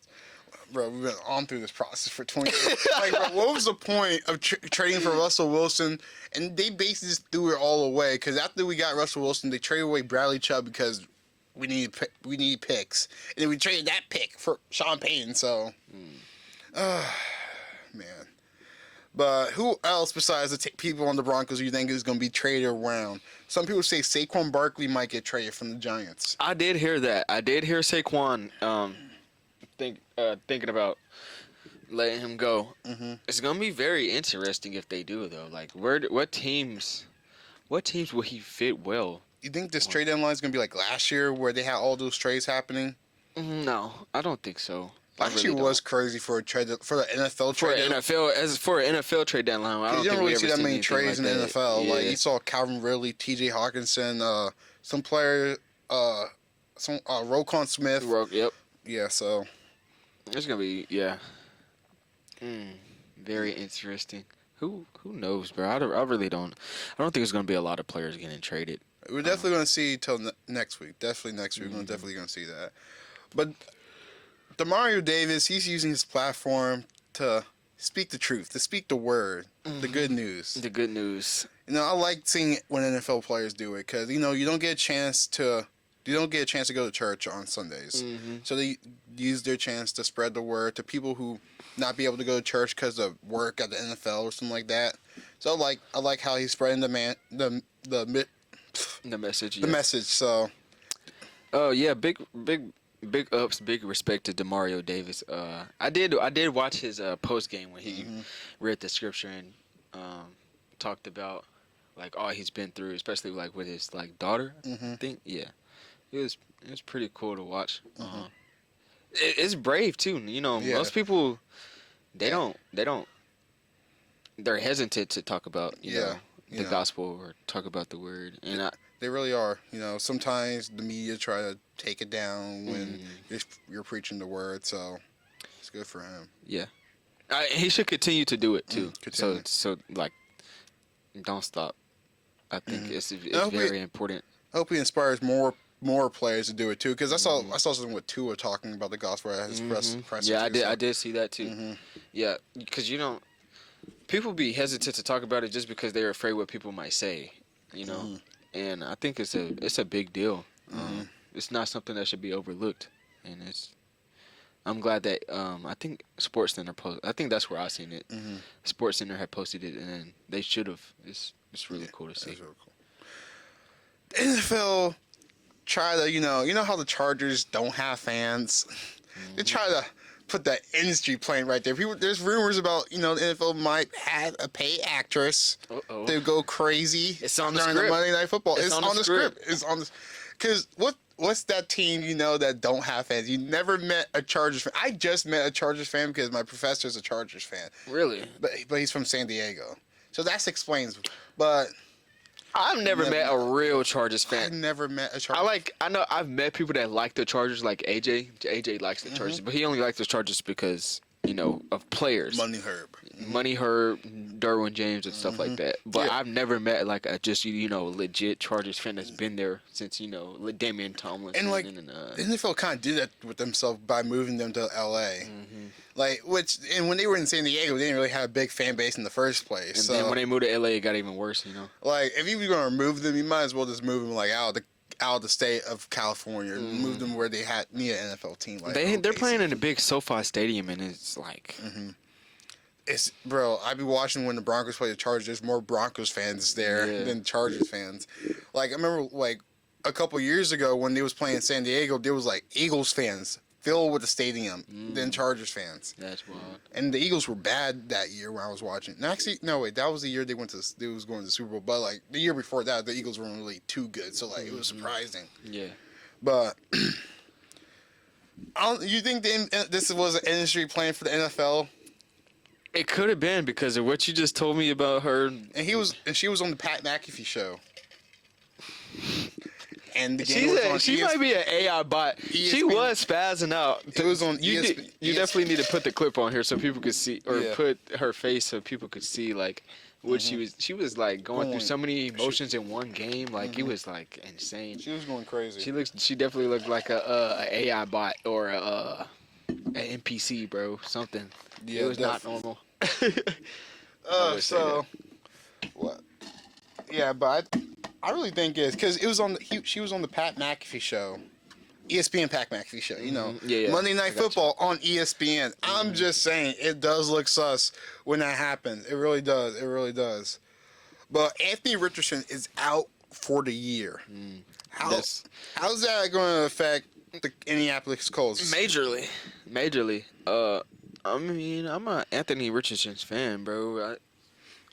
S1: Bro, we've been on through this process for 20 years. Bro, what was the point of trading for Russell Wilson? And they basically just threw it all away, because after we got Russell Wilson, they traded away Bradley Chubb because we need picks. And then we traded that pick for Sean Payton, so. Man. But who else besides the people on the Broncos you think is going to be traded around? Some people say Saquon Barkley might get traded from the Giants.
S2: I did hear that. I did hear Saquon thinking about letting him go. It's going to be very interesting if they do, though. Like, what teams will he fit well?
S1: You think this trade deadline is going to be like last year, where they had all those trades happening?
S2: No, I don't think so.
S1: Last year was crazy for the NFL trade.
S2: For an NFL trade deadline, I don't
S1: you
S2: think
S1: don't really
S2: we
S1: see
S2: ever
S1: that many trades
S2: like
S1: in the
S2: that.
S1: NFL.
S2: Yeah.
S1: Like, you saw Calvin Ridley, T.J. Hawkinson, some player, Roquan Smith.
S2: Yep.
S1: Yeah, so
S2: It's gonna be very interesting. Who knows, bro? I really don't. I don't think there's gonna be a lot of players getting traded.
S1: we're definitely going to see till next week. Definitely next week. We're definitely going to see that. But Demario Davis, he's using his platform to speak the truth, to speak the word, the good news.
S2: The good news.
S1: I like seeing it when NFL players do it, because you don't get a chance to go to church on Sundays. So they use their chance to spread the word to people who not be able to go to church because of work at the NFL or something like that. So I like how he's spreading the
S2: message.
S1: The message. So.
S2: Oh yeah, big ups, big respect to Demario Davis. I did watch his post game when he read the scripture and talked about like all he's been through, especially like with his daughter. I think it was pretty cool to watch. It's brave too. Most people they're hesitant to talk about the gospel or talk about the word, and
S1: they really are. Sometimes the media try to take it down when you're preaching the word. So it's good for him.
S2: Yeah, he should continue to do it too. So don't stop. I think it's very important.
S1: I hope he inspires more players to do it too. Because I saw something with Tua talking about the gospel at his press.
S2: Yeah, I did see that too. Yeah, because people be hesitant to talk about it just because they're afraid what people might say. And I think it's a big deal. It's not something that should be overlooked, and I'm glad that I think SportsCenter I think that's where I seen it. SportsCenter had posted it, and then they should have. It's really cool to see.
S1: Really cool. The NFL try to you know how the Chargers don't have fans. They try to put that industry plane right there. There's rumors about the NFL might have a paid actress to go crazy.
S2: It's on the
S1: during
S2: script.
S1: the Monday Night Football. It's on the script.
S2: It's
S1: on the. Because what's that team that don't have fans? You never met a Chargers fan. I just met a Chargers fan because my professor's a Chargers fan.
S2: Really?
S1: But he's from San Diego, so that explains. But
S2: I've never met a real Chargers fan.
S1: I've never met a Chargers.
S2: I know I've met people that like the Chargers, like AJ. AJ likes the Chargers, but he only likes the Chargers because of players. Money Herb, Derwin James, and stuff like that. But I've never met like a just legit Chargers fan that's been there since Damian Tomlinson.
S1: And the NFL kind of did that with themselves by moving them to LA. And when they were in San Diego, they didn't really have a big fan base in the first place.
S2: And then when they moved to LA, it got even worse.
S1: Like if you were going to remove them, you might as well just move them out of the state of California, move them where they need an NFL team.
S2: They're playing in a big SoFi Stadium, and it's like.
S1: Bro, I've been watching when the Broncos play the Chargers. There's more Broncos fans there than Chargers fans. I remember a couple years ago when they was playing in San Diego, there was like Eagles fans filled with the stadium, then Chargers fans.
S2: That's wild.
S1: And the Eagles were bad that year when I was watching. No, actually, no, wait, that was the year they was going to the Super Bowl. But like the year before that, the Eagles weren't really too good, so like it was surprising.
S2: Yeah.
S1: But you think this was an industry plan for the NFL?
S2: It could have been because of what you just told me about her.
S1: And she was on the Pat McAfee show. And the game was on
S2: she might be an AI bot.
S1: ESPN.
S2: She was spazzing out.
S1: It was on
S2: you
S1: ESPN.
S2: You definitely need to put the clip on here so people could see, or
S1: Yeah.
S2: put her face so people could see like what she was. She was like going through so many emotions in one game. Like it was like insane.
S1: She was going crazy.
S2: She definitely looked like a AI bot or a NPC, bro. Something.
S1: Yeah,
S2: it was not normal.
S1: So what? Yeah, but I really think it's because it was she was on the Pat McAfee show, ESPN Pat McAfee show. You know,
S2: Yeah.
S1: Monday Night Football on ESPN. I'm just saying it does look sus when that happens. It really does. It really does. But Anthony Richardson is out for the year. How's that going to affect the Indianapolis Colts?
S2: Majorly. I mean, I'm a Anthony Richardson's fan, bro.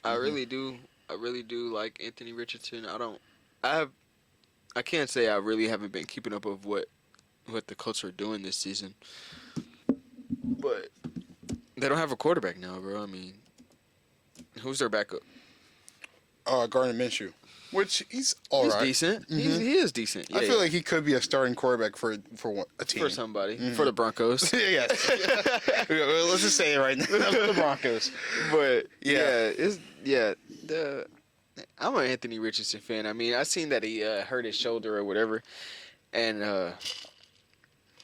S2: I really do. I really do like Anthony Richardson. I can't say I really haven't been keeping up with what the Colts are doing this season. But they don't have a quarterback now, bro. I mean, who's their backup?
S1: Gardner Minshew, which he's all
S2: He's
S1: right.
S2: decent. He is decent.
S1: I feel like he could be a starting quarterback for a team.
S2: for somebody, for the Broncos.
S1: Yes. Let's just say it right now. The Broncos.
S2: But I'm an Anthony Richardson fan. I mean, I seen that he hurt his shoulder or whatever, and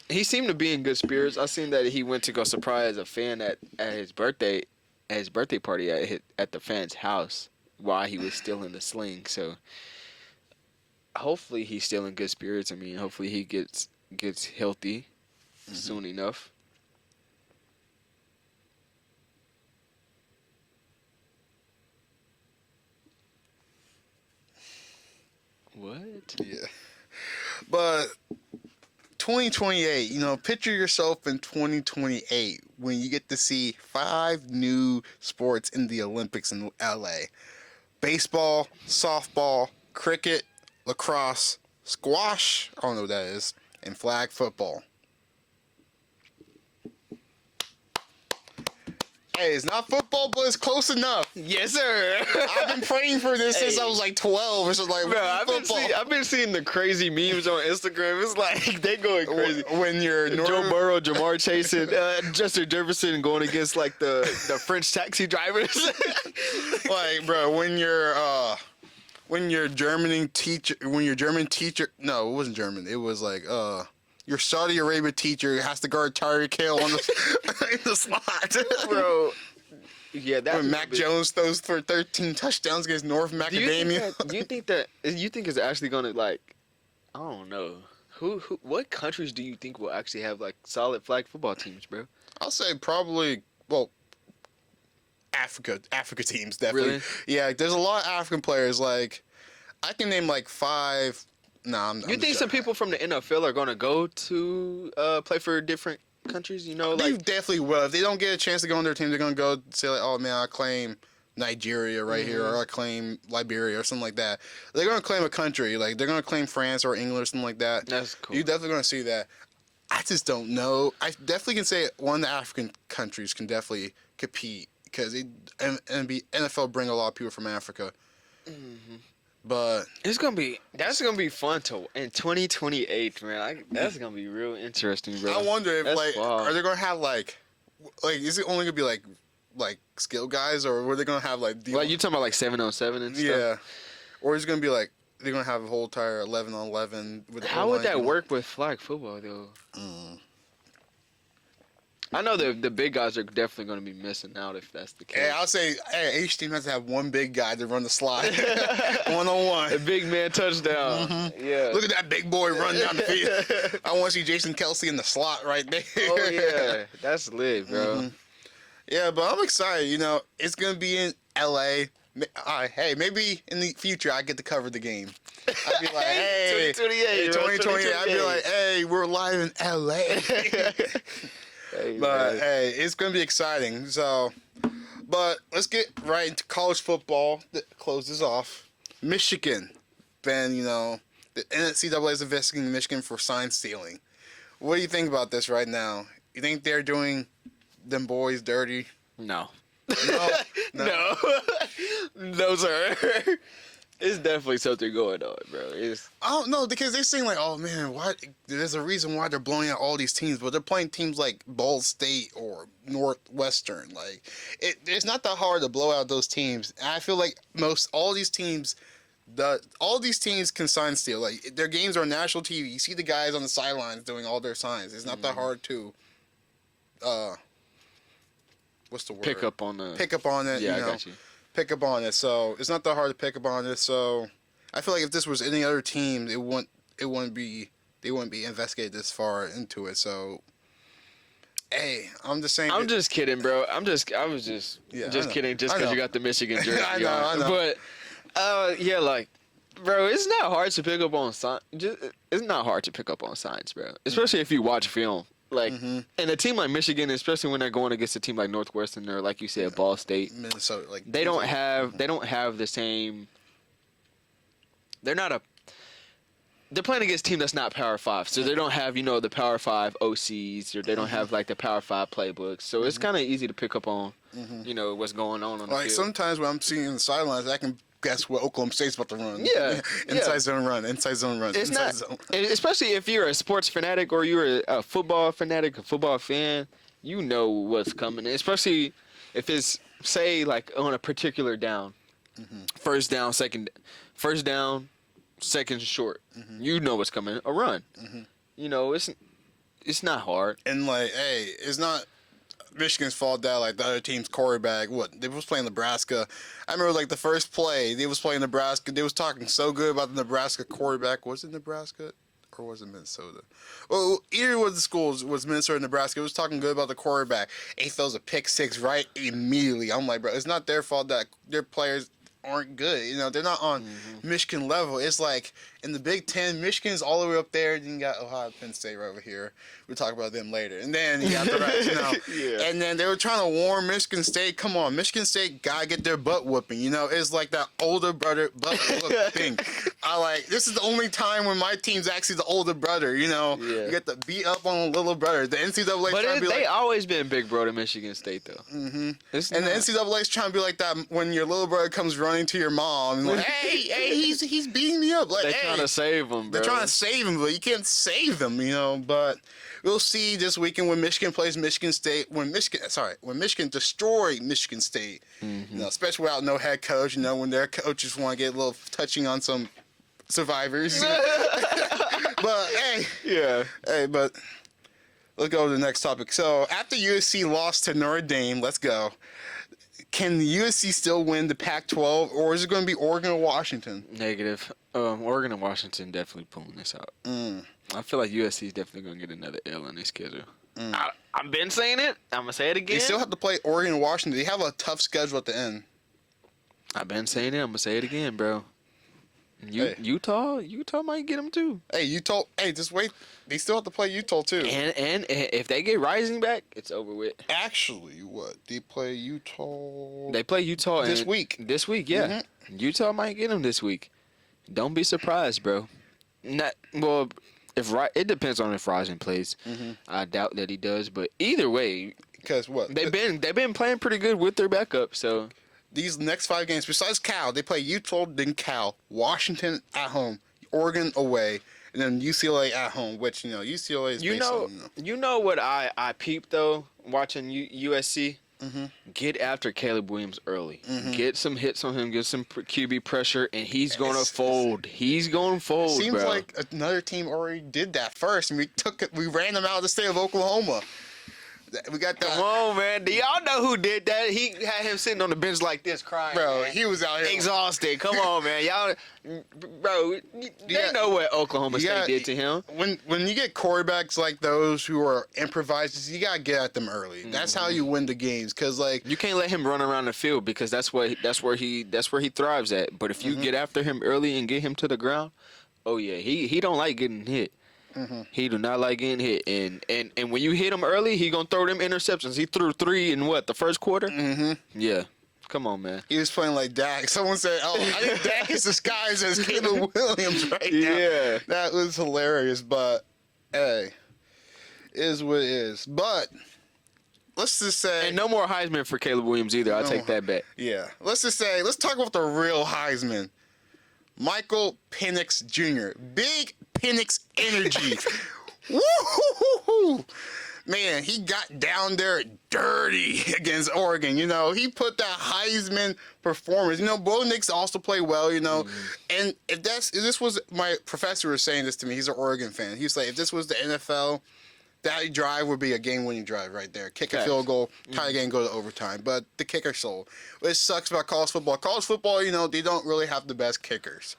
S2: he seemed to be in good spirits. I seen that he went to go surprise a fan at his birthday party at the fan's house while he was still in the sling. So hopefully he's still in good spirits. I mean, hopefully he gets healthy soon enough. What?
S1: Yeah. But 2028, picture yourself in 2028 when you get to see 5 new sports in the Olympics in LA. Baseball, softball, cricket, lacrosse, squash, I don't know what that is, and flag football. Hey, it's not football, but it's close enough.
S2: Yes, sir.
S1: I've been praying for this since I was like 12 or something. Like,
S2: Bro,
S1: football.
S2: I've been seeing the crazy memes on Instagram. It's like they going crazy.
S1: When you're
S2: Joe Burrow, Jamar Chase, and Justin Jefferson going against like the French taxi drivers.
S1: Like, bro, when your German teacher, no, it wasn't German. It was like, your Saudi Arabia teacher has to guard Tyreek Hill on the in the slot,
S2: Bro. Yeah, that's
S1: when Mac Jones throws for 13 touchdowns against North Macadamia.
S2: Do you think it's actually gonna like? I don't know. What countries do you think will actually have like solid flag football teams, bro?
S1: I'll say probably, Africa teams definitely.
S2: Really?
S1: Yeah, there's a lot of African players. Like, I can name like 5. Nah,
S2: You think some people from the NFL are gonna go to play for different countries?
S1: They
S2: Like
S1: definitely will. If they don't get a chance to go on their team, they're gonna go say like, "Oh man, I claim Nigeria right here, or I claim Liberia or something like that." They're gonna claim a country, like they're gonna claim France or England or something like that.
S2: That's cool.
S1: You're definitely gonna see that. I just don't know. I definitely can say one of the African countries can definitely compete because NFL bring a lot of people from Africa. But
S2: that's gonna be fun in 2028, man. That's gonna be real interesting, bro.
S1: I wonder if
S2: That's wild.
S1: are they gonna have like is it only gonna be like skill guys, or were they gonna have like
S2: Like you talking about like 7-on-7 and stuff?
S1: yeah, or is it gonna be like they're gonna have a whole entire 11-on-11 with
S2: How would that work with flag football though? I know the big guys are definitely going to be missing out if that's the case.
S1: Hey, I'll say, each team has to have one big guy to run the slot, 1-on-1.
S2: A big man touchdown. Yeah.
S1: Look at that big boy run down the field. I want to see Jason Kelsey in the slot right there.
S2: Oh yeah, that's lit, bro.
S1: Yeah, but I'm excited. It's gonna be in LA. Hey, maybe in the future I get to cover the game. I'd be like, hey,
S2: 2028,
S1: 2028. I'd be like, hey, we're live in LA.
S2: Hey,
S1: But
S2: man.
S1: hey, it's gonna be exciting. So, but let's get right into college football. That closes off. Michigan, then the NCAA is investigating Michigan for sign stealing. What do you think about this right now? You think they're doing them boys dirty?
S2: No.
S1: No,
S2: No. No, sir. It's definitely something going on, bro.
S1: I don't know, because they're saying like, oh man, why? There's a reason why they're blowing out all these teams, but they're playing teams like Ball State or Northwestern. Like, it's not that hard to blow out those teams. And I feel like all these teams can sign steal. Like, their games are on national TV. You see the guys on the sidelines doing all their signs. It's not that hard to, what's the word?
S2: Pick up on it.
S1: I
S2: Yeah, I got you.
S1: Pick up on it. So it's not that hard to pick up on it. So I feel like if this was any other team, they wouldn't be investigated this far into it. So hey, I'm just saying.
S2: I'm just kidding, bro. I was just kidding, just because you got the Michigan jersey
S1: I know.
S2: But yeah, like, bro, it's not hard to pick up on signs. It's not hard to pick up on signs, bro. Especially if you watch film. Like, and a team like Michigan, especially when they're going against a team like Northwestern or, like you said, Ball State,
S1: Minnesota, like
S2: they don't have the same. They're playing against a team that's not Power 5, so they don't have the Power 5 OCs, or they don't have like the Power 5 playbooks. So it's kind of easy to pick up on, what's going on the
S1: like
S2: field.
S1: sometimes when I'm seeing the sidelines, I can guess what Oklahoma State's about to run.
S2: Yeah,
S1: inside zone run.
S2: It's
S1: inside
S2: not,
S1: zone.
S2: especially if you're a sports fanatic or you're a football fanatic, a football fan, you know what's coming. Especially if it's, say, like on a particular down, first down, second short. You know what's coming. A run. It's not hard.
S1: And like, hey, it's not Michigan's fault that like the other team's quarterback. They was playing Nebraska. I remember like the first play they was playing Nebraska. They was talking so good about the Nebraska quarterback. Was it Nebraska or was it Minnesota? Well, either was the schools was Minnesota or Nebraska. It was talking good about the quarterback. He throws a pick six right immediately. I'm like, bro, it's not their fault that their players aren't good. They're not on Michigan level. It's like in the Big Ten, Michigan's all the way up there. Then you got Ohio, Penn State right over here. We'll talk about them later. And then you got the rest,
S2: Yeah.
S1: And then they were trying to warn Michigan State. Come on, Michigan State gotta get their butt whooping. It's like that older brother butt whooping. This is the only time when my team's actually the older brother. You get to beat up on a little brother. The NCAA
S2: But
S1: trying to be
S2: they
S1: like,
S2: always been big bro to Michigan State though.
S1: and the NCAA's trying to be like that when your little brother comes running to your mom and like, hey, he's beating me up. Like,
S2: they're trying to save him, bro.
S1: They're trying to save him, but you can't save them, But we'll see this weekend when Michigan plays Michigan State. When Michigan destroy Michigan State, especially without no head coach. When their coaches want to get a little touching on some survivors. But but let's go to the next topic. So after USC lost to Notre Dame, let's go. Can USC still win the Pac-12, or is it going to be Oregon or Washington?
S2: Negative. Oregon and Washington definitely pulling this out. I feel like USC is definitely going to get another L on their schedule. I've been saying it. I'm going to say it again.
S1: They still have to play Oregon and Washington. They have a tough schedule at the end.
S2: I've been saying it. I'm going to say it again, bro. Utah might get them too.
S1: Just wait. They still have to play Utah too.
S2: And if they get Rising back, it's over with.
S1: Actually, what? They play Utah.
S2: They play Utah
S1: this week.
S2: This week, yeah. Utah might get them this week. Don't be surprised, bro. It depends on if Rising plays. I doubt that he does, but either way,
S1: because what
S2: they've been playing pretty good with their backup. So
S1: these next 5 games, besides Cal, they play Utah, then Cal, Washington at home, Oregon away, and then UCLA at home. Which UCLA is
S2: you know what I peeped though watching USC. Get after Caleb Williams early. Get some hits on him. Get some QB pressure, and he's gonna fold. He's gonna fold.
S1: Seems
S2: bro.
S1: like another team already did that first, and we ran them out of the state of Oklahoma. We got that.
S2: Come on, man. Do y'all know who did that? He had him sitting on the bench like this, crying.
S1: Bro,
S2: man.
S1: he was out here
S2: exhausted. Come on, man. Y'all, bro, they know what Oklahoma State did to him.
S1: When you get quarterbacks like those who are improvisers, you gotta get at them early. That's how you win the games. Cause like
S2: you can't let him run around the field because that's where he thrives at. But if you get after him early and get him to the ground, oh yeah, he don't like getting hit. He do not like getting hit, and when you hit him early, he gonna throw them interceptions. He threw 3 in the first quarter. Yeah, come on, man.
S1: He was playing like Dak. Someone said, "Oh, I think Dak is disguised as Caleb Williams right now."
S2: Yeah,
S1: that was hilarious. But hey, is what it is. But let's just say,
S2: and no more Heisman for Caleb Williams either. I'll take that bet.
S1: Yeah, let's just say, let's talk about the real Heisman. Michael Penix Jr. Big Penix energy. Woo-hoo-hoo-hoo. Man, he got down there dirty against Oregon. You know, he put that Heisman performance. You know, Bo Nix also played well, you know. And if this was, my professor was saying this to me, he's an Oregon fan. He was like, if this was the NFL, that drive would be a game-winning drive right there. Kick a field goal, tie a game, go to overtime. But the kicker sold. It sucks about college football. College football, you know, they don't really have the best kickers.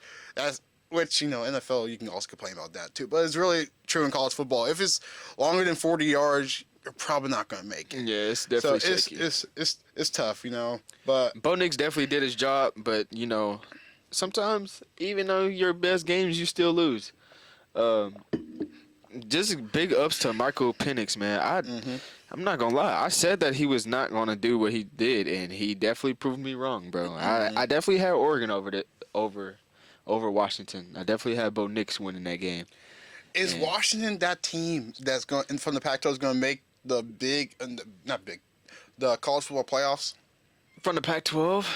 S1: Which, you know, NFL, you can also complain about that too. But it's really true in college football. If it's longer than 40 yards, you're probably not going to make it.
S2: Yeah, it's definitely
S1: shaky. It's tough, you know. But
S2: Bo Nix definitely did his job. But, you know, sometimes, even though your best games, you still lose. Just big ups to Michael Penix, man. I'm not gonna lie. I said that he was not gonna do what he did, and he definitely proved me wrong, bro. I definitely had Oregon over Washington. I definitely had Bo Nix winning that game.
S1: Is Washington that team that's going from the Pac-12 is going to make the the college football playoffs
S2: from the Pac-12?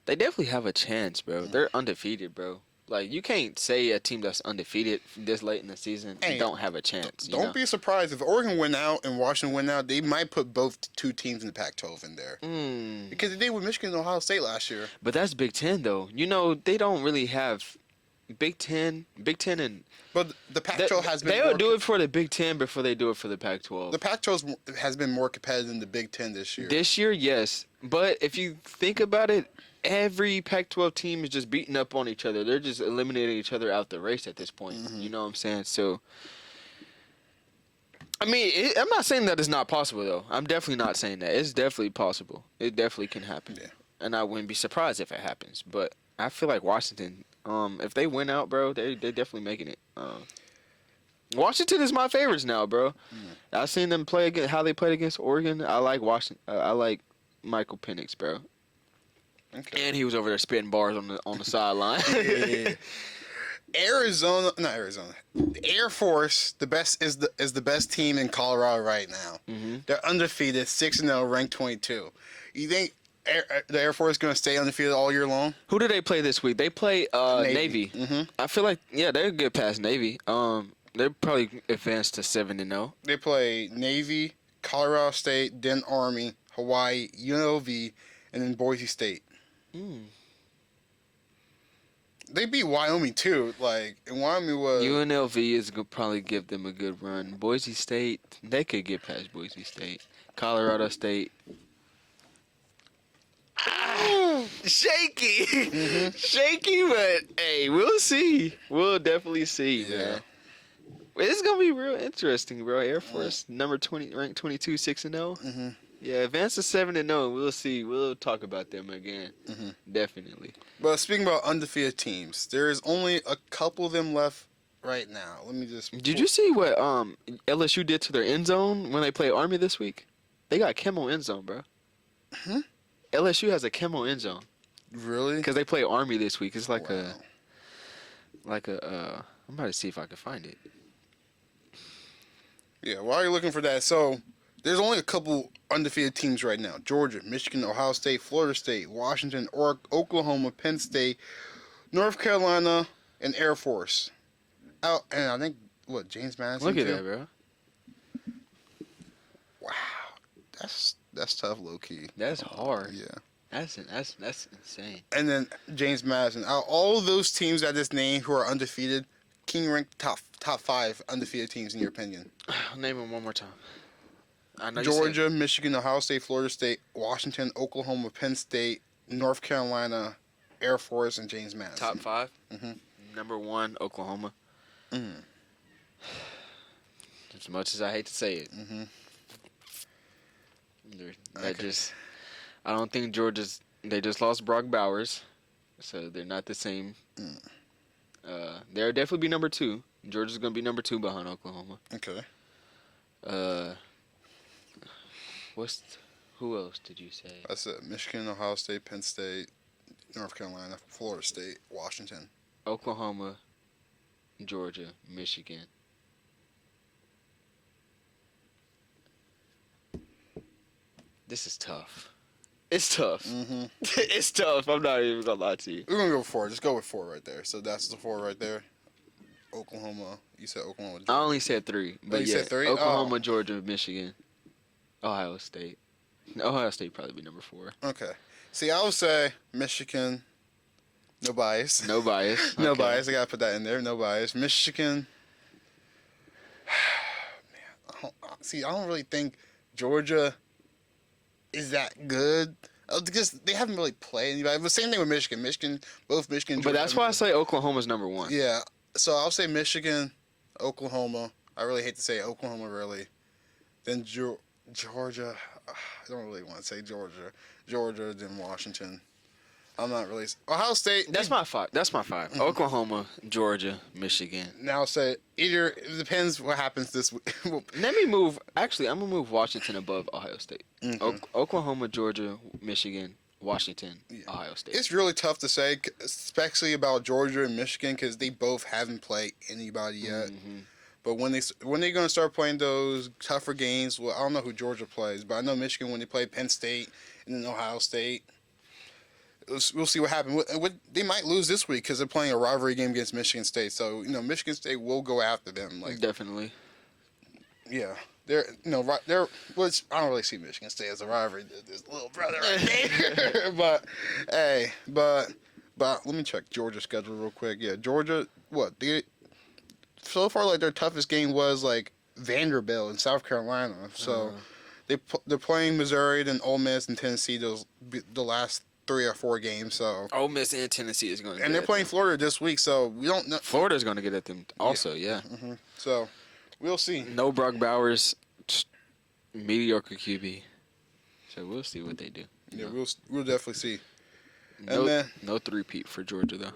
S2: They definitely have a chance, bro. They're undefeated, bro. Like, you can't say a team that's undefeated this late in the season don't have a chance.
S1: Don't be surprised if Oregon win out and Washington win out. They might put both two teams in the Pac-12 in there because they did with Michigan and Ohio State last year.
S2: But that's Big Ten, though. You know, they don't really have Big Ten, and.
S1: But the Pac-12 has been.
S2: They'll do it for the Big Ten before they do it for the Pac-12.
S1: The Pac-12 has been more competitive than the Big Ten this year.
S2: This year, yes, but if you think about it. Every Pac-12 team is just beating up on each other. They're just eliminating each other out the race at this point. You know what I'm saying? So, I mean, I'm not saying that it's not possible, though. I'm definitely not saying that. It's definitely possible. It definitely can happen. Yeah. And I wouldn't be surprised if it happens. But I feel like Washington, if they win out, bro, they definitely making it. Washington is my favorites now, bro. I've seen them play against how they played against Oregon. I like Washington. I like Michael Penix, bro. Okay. And he was over there spitting bars on the sideline.
S1: Yeah. The Air Force, is the best team in Colorado right now. They're undefeated, 6-0, ranked 22. You think the Air Force is going to stay undefeated all year long?
S2: Who do they play this week? They play Navy. I feel like they're good past Navy. They're probably advanced to 7-0.
S1: They play Navy, Colorado State, then Army, Hawaii, UNLV, and then Boise State. They beat Wyoming too. Like, and Wyoming was
S2: UNLV is gonna probably give them a good run. Boise State, they could get past Boise State. Colorado State, shaky, shaky, but hey, we'll see. We'll definitely see, man. It's gonna be real interesting, bro. Air Force number 20, ranked 22, 6-0. Yeah, advance to 7-0. We'll see. We'll talk about them again. Definitely.
S1: But speaking about undefeated teams, there is only a couple of them left right now. Let me just.
S2: Did you see what LSU did to their end zone when they played Army this week? They got camo end zone, bro. LSU has a camo end zone.
S1: Really?
S2: Because they play Army this week. It's like I'm about to see if I can find it.
S1: Yeah, while you're looking for that, so there's only a couple undefeated teams right now. Georgia, Michigan, Ohio State, Florida State, Washington, Oklahoma, Penn State, North Carolina, and Air Force. And I think, James Madison?
S2: Look at that, bro.
S1: Wow. That's tough, low-key.
S2: That's hard.
S1: Yeah.
S2: That's insane.
S1: And then James Madison. Out of all of those teams I just named who are undefeated, King ranked top top 5 undefeated teams in your opinion?
S2: Name them one more time. I know
S1: Georgia, Michigan, Ohio State, Florida State, Washington, Oklahoma, Penn State, North Carolina, Air Force, and James Madison.
S2: Top 5?
S1: Mm-hmm.
S2: Number 1, Oklahoma.
S1: Mm.
S2: As much as I hate to say it.
S1: Mm-hmm.
S2: I don't think Georgia's... They just lost Brock Bowers, so they're not the same. They'll definitely be number 2. Georgia's going to be number 2 behind Oklahoma.
S1: Okay.
S2: Who else did you say?
S1: I said Michigan, Ohio State, Penn State, North Carolina, Florida State, Washington.
S2: Oklahoma, Georgia, Michigan. This is tough. It's tough.
S1: Mm-hmm.
S2: It's tough. I'm not even going to lie to you.
S1: We're going to go with 4. Just go with 4 right there. So that's the 4 right there. Oklahoma. You said Oklahoma.
S2: I only said 3. But
S1: you said 3?
S2: Oklahoma, Georgia, Michigan, Ohio State. Ohio State probably be number 4.
S1: Okay. See, I would say Michigan. No bias.
S2: No bias.
S1: No
S2: Okay.
S1: bias. I got to put that in there. No bias. Michigan. Man, I don't really think Georgia is that good. Because they haven't really played anybody. But same thing with Michigan. Both Michigan.
S2: But that's why I say Oklahoma's number 1.
S1: Yeah. So I'll say Michigan, Oklahoma. I really hate to say Oklahoma, really. Then Georgia. I don't really want to say Georgia. Georgia, then Washington. I'm not really. Ohio State.
S2: That's my 5.
S1: Mm-hmm.
S2: Oklahoma, Georgia, Michigan.
S1: Now I'll say either. It depends what happens this week.
S2: Let me move. Actually, I'm going to move Washington above Ohio State.
S1: Mm-hmm.
S2: Oklahoma, Georgia, Michigan, Washington, Ohio State.
S1: It's really tough to say, especially about Georgia and Michigan, because they both haven't played anybody yet.
S2: Mm-hmm.
S1: But when they're going to start playing those tougher games, well, I don't know who Georgia plays, but I know Michigan when they play Penn State and then Ohio State. We'll see what happens. They might lose this week because they're playing a rivalry game against Michigan State. So Michigan State will go after them. Like
S2: Definitely.
S1: Yeah, which I don't really see Michigan State as a rivalry. This little brother right there. but let me check Georgia's schedule real quick. Yeah, Georgia. So far, like their toughest game was like Vanderbilt in South Carolina. So they're playing Missouri, then Ole Miss and Tennessee. The last 3 or 4 games. So
S2: Ole Miss and Tennessee is going to.
S1: And they're playing Florida this week, so we don't know.
S2: Florida's going to get at them also. Yeah.
S1: Mm-hmm. So we'll see.
S2: No Brock Bowers, mediocre QB. So we'll see what they do.
S1: Yeah, we'll definitely see.
S2: No,
S1: And then
S2: no 3-peat for Georgia though.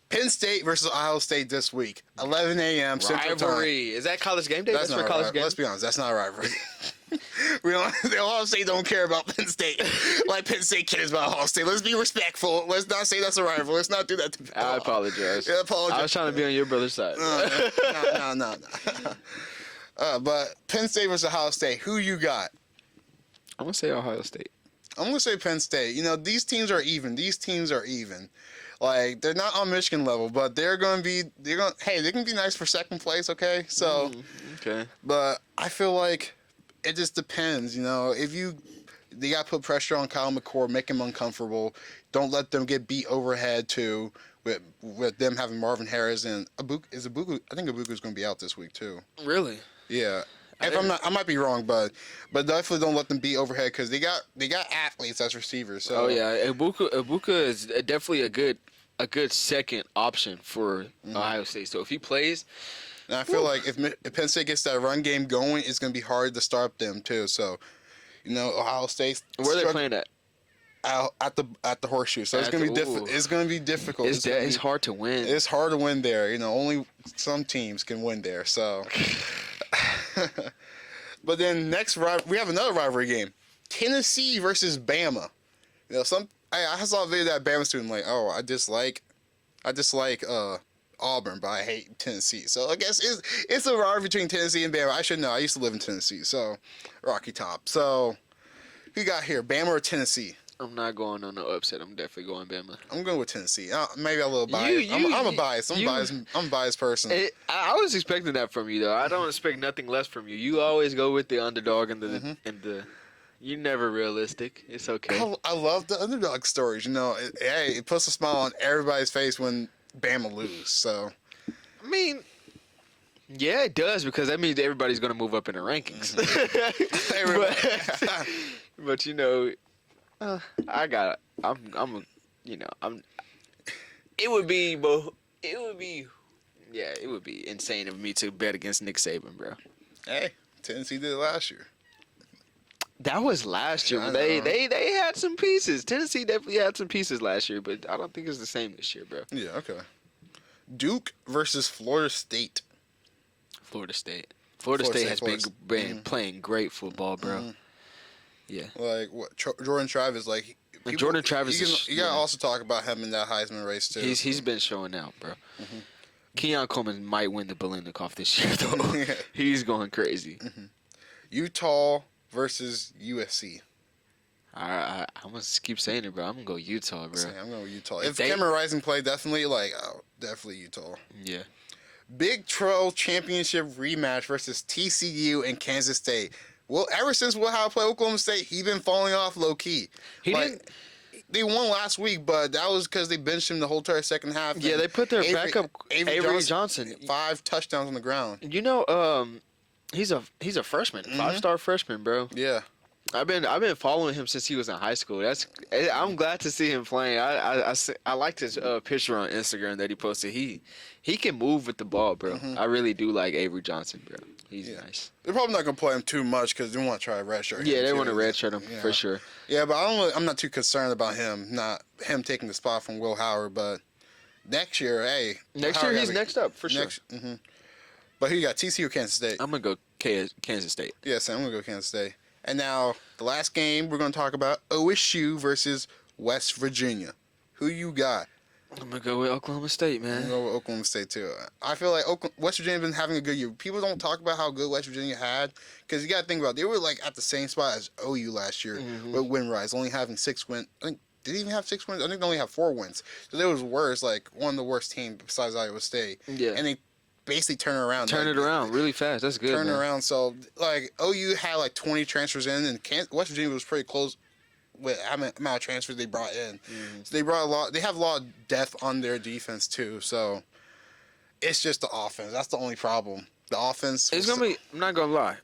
S1: Penn State versus Ohio State this week, 11 a.m. Central Time.
S2: Rivalry. Is that college game day?
S1: That's not
S2: for
S1: a
S2: college
S1: rivalry.
S2: game.
S1: Let's be honest, that's not a rivalry. The Ohio State don't care about Penn State like Penn State cares about Ohio State. Let's be respectful. Let's not say that's a rivalry. Let's not do that to people.
S2: I apologize.
S1: Yeah, apologize.
S2: I was trying to be on your brother's side.
S1: No. But Penn State versus Ohio State, who you got?
S2: I'm going to say Ohio State.
S1: I'm going to say Penn State. These teams are even. Like, they're not on Michigan level, but they can be nice for second place, okay? So,
S2: okay.
S1: But I feel like it just depends, they got to put pressure on Kyle McCord, make him uncomfortable. Don't let them get beat overhead, too, with them having Marvin Harris and Ibuku. I think Ibuku's going to be out this week, too.
S2: Really?
S1: Yeah. I might be wrong, but definitely don't let them beat overhead because they got athletes as receivers. So.
S2: Oh yeah, Ibuka is definitely a good second option for Ohio State. So if he plays,
S1: and I feel like if Penn State gets that run game going, it's going to be hard to stop them too. So, Ohio State.
S2: Where are they playing at?
S1: At the Horseshoe. So it's going to be It's going to be difficult.
S2: It's hard to win.
S1: It's hard to win there. Only some teams can win there. So. But then we have another rivalry game, Tennessee versus Bama. I saw a video that Bama student like, oh, I dislike Auburn, but I hate Tennessee. So I guess it's a rivalry between Tennessee and Bama. I should know. I used to live in Tennessee, so Rocky Top. So who you got here, Bama or Tennessee?
S2: I'm not going on no upset. I'm definitely going Bama.
S1: I'm going with Tennessee. Maybe a little biased. I'm a biased. I'm a biased person.
S2: I was expecting that from you, though. I don't expect nothing less from you. You always go with the underdog and the. You're never realistic. It's okay.
S1: I love the underdog stories. It puts a smile on everybody's face when Bama lose. So,
S2: I mean, Yeah, it does because that means everybody's going to move up in the rankings. but you know, it would be insane of me to bet against Nick Saban, bro.
S1: Hey, Tennessee did it last year.
S2: That was last year.
S1: I
S2: They had some pieces. Tennessee definitely had some pieces last year, but I don't think it's the same this year, bro.
S1: Yeah, okay. Duke versus Florida State.
S2: Florida State has been playing great football, bro.
S1: Mm-hmm.
S2: Yeah.
S1: Like what? Jordan Travis, like
S2: Jordan Travis.
S1: You gotta also talk about him in that Heisman race too.
S2: He's been showing out, bro. Mm-hmm. Keon Coleman might win the Biletnikoff this year, though. He's going crazy.
S1: Mm-hmm. Utah versus USC.
S2: I'm gonna keep saying it, bro. I'm gonna go Utah, bro.
S1: I'm going with Utah. If Cameron Rising play, definitely definitely Utah.
S2: Yeah.
S1: Big 12 championship rematch versus TCU and Kansas State. Well, ever since Will Howard played Oklahoma State, he's been falling off low key. They won last week, but that was because they benched him the whole entire second half.
S2: Yeah, they put their backup Avery Johnson
S1: 5 touchdowns on the ground.
S2: You know, he's a freshman, 5-star freshman, bro.
S1: Yeah.
S2: I've been following him since he was in high school. I'm glad to see him playing. I liked his picture on Instagram that he posted. He can move with the ball, bro. I really do like Avery Johnson, bro. He's nice.
S1: They're probably not gonna play him too much because they want to try to redshirt him.
S2: Yeah, they want to redshirt him for sure.
S1: Yeah, but I'm not too concerned about him taking the spot from Will Howard. But next year,
S2: he's next up for sure.
S1: But who you got? TCU or Kansas State?
S2: I'm gonna go Kansas State.
S1: Yeah, Sam, I'm gonna go Kansas State. And now the last game we're gonna talk about OSU versus West Virginia. Who you got?
S2: I'm gonna go with Oklahoma State, man.
S1: I'm gonna go with Oklahoma State too. I feel like West Virginia's been having a good year. People don't talk about how good West Virginia had because you gotta think about it. They were like at the same spot as OU last year with win rise, only having 6 wins. I think did they even have 6 wins? I think they only have 4 wins. So they was worse, like one of the worst teams besides Iowa State.
S2: Yeah,
S1: and they basically turn it around.
S2: Turn it around really fast. That's good.
S1: Turn it around. So like OU had like 20 transfers in, and West Virginia was pretty close with how many amount of transfers they brought in. So they brought a lot. They have a lot of depth on their defense too. So it's just the offense. That's the only problem. The offense.
S2: It's gonna be. I'm not gonna lie.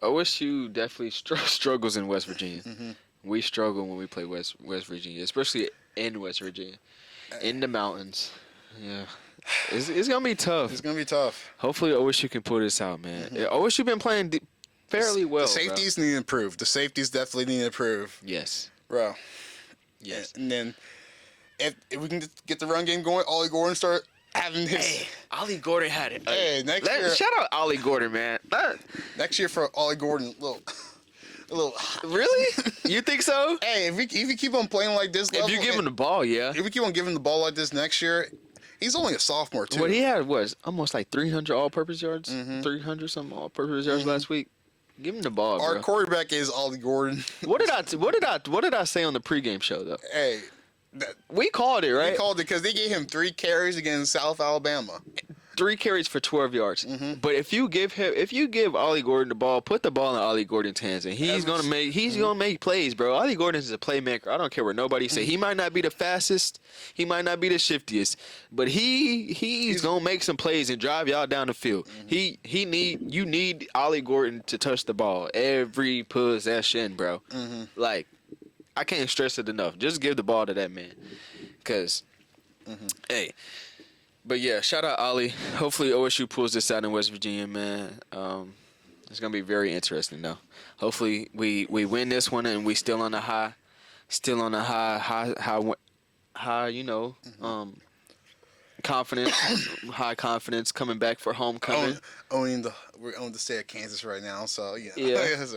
S2: OSU definitely struggles in West Virginia. We struggle when we play West Virginia, especially in West Virginia, in the mountains. Yeah. It's gonna be tough.
S1: It's gonna be tough.
S2: Hopefully OSU can pull this out, man. OSU been playing fairly well.
S1: The safeties need to improve. The safeties definitely need to improve.
S2: Yes,
S1: bro.
S2: Yes.
S1: And then if we can get the run game going, Ollie Gordon start having his.
S2: Hey, Ollie Gordon had it.
S1: Hey, next year.
S2: Shout out Ollie Gordon, man.
S1: Next year for Ollie Gordon, a little.
S2: Really? You think so?
S1: Hey, if we keep on playing like this,
S2: if you give him the ball, yeah.
S1: If we keep on giving the ball like this next year. He's only a sophomore, too.
S2: What he had was almost like 300 all-purpose yards, 300 some all-purpose yards last week. Give him the ball, bro.
S1: Our quarterback is Ollie Gordon.
S2: What did I say on the pregame show though?
S1: Hey,
S2: we called it, right?
S1: We called it because they gave him 3 carries against South Alabama.
S2: 3 carries for 12 yards. But if you give Ollie Gordon the ball, put the ball in Ollie Gordon's hands, and he's gonna make plays, bro. Ollie Gordon is a playmaker. I don't care what nobody say. He might not be the fastest, he might not be the shiftiest, but he's gonna make some plays and drive y'all down the field. You need Ollie Gordon to touch the ball every possession, bro. Like, I can't stress it enough. Just give the ball to that man, cause hey. But yeah, shout out Ollie. Hopefully OSU pulls this out in West Virginia, man. It's gonna be very interesting though. Hopefully we win this one and we still on the high, confidence, high confidence coming back for homecoming.
S1: We're on the state of Kansas right now, so yeah.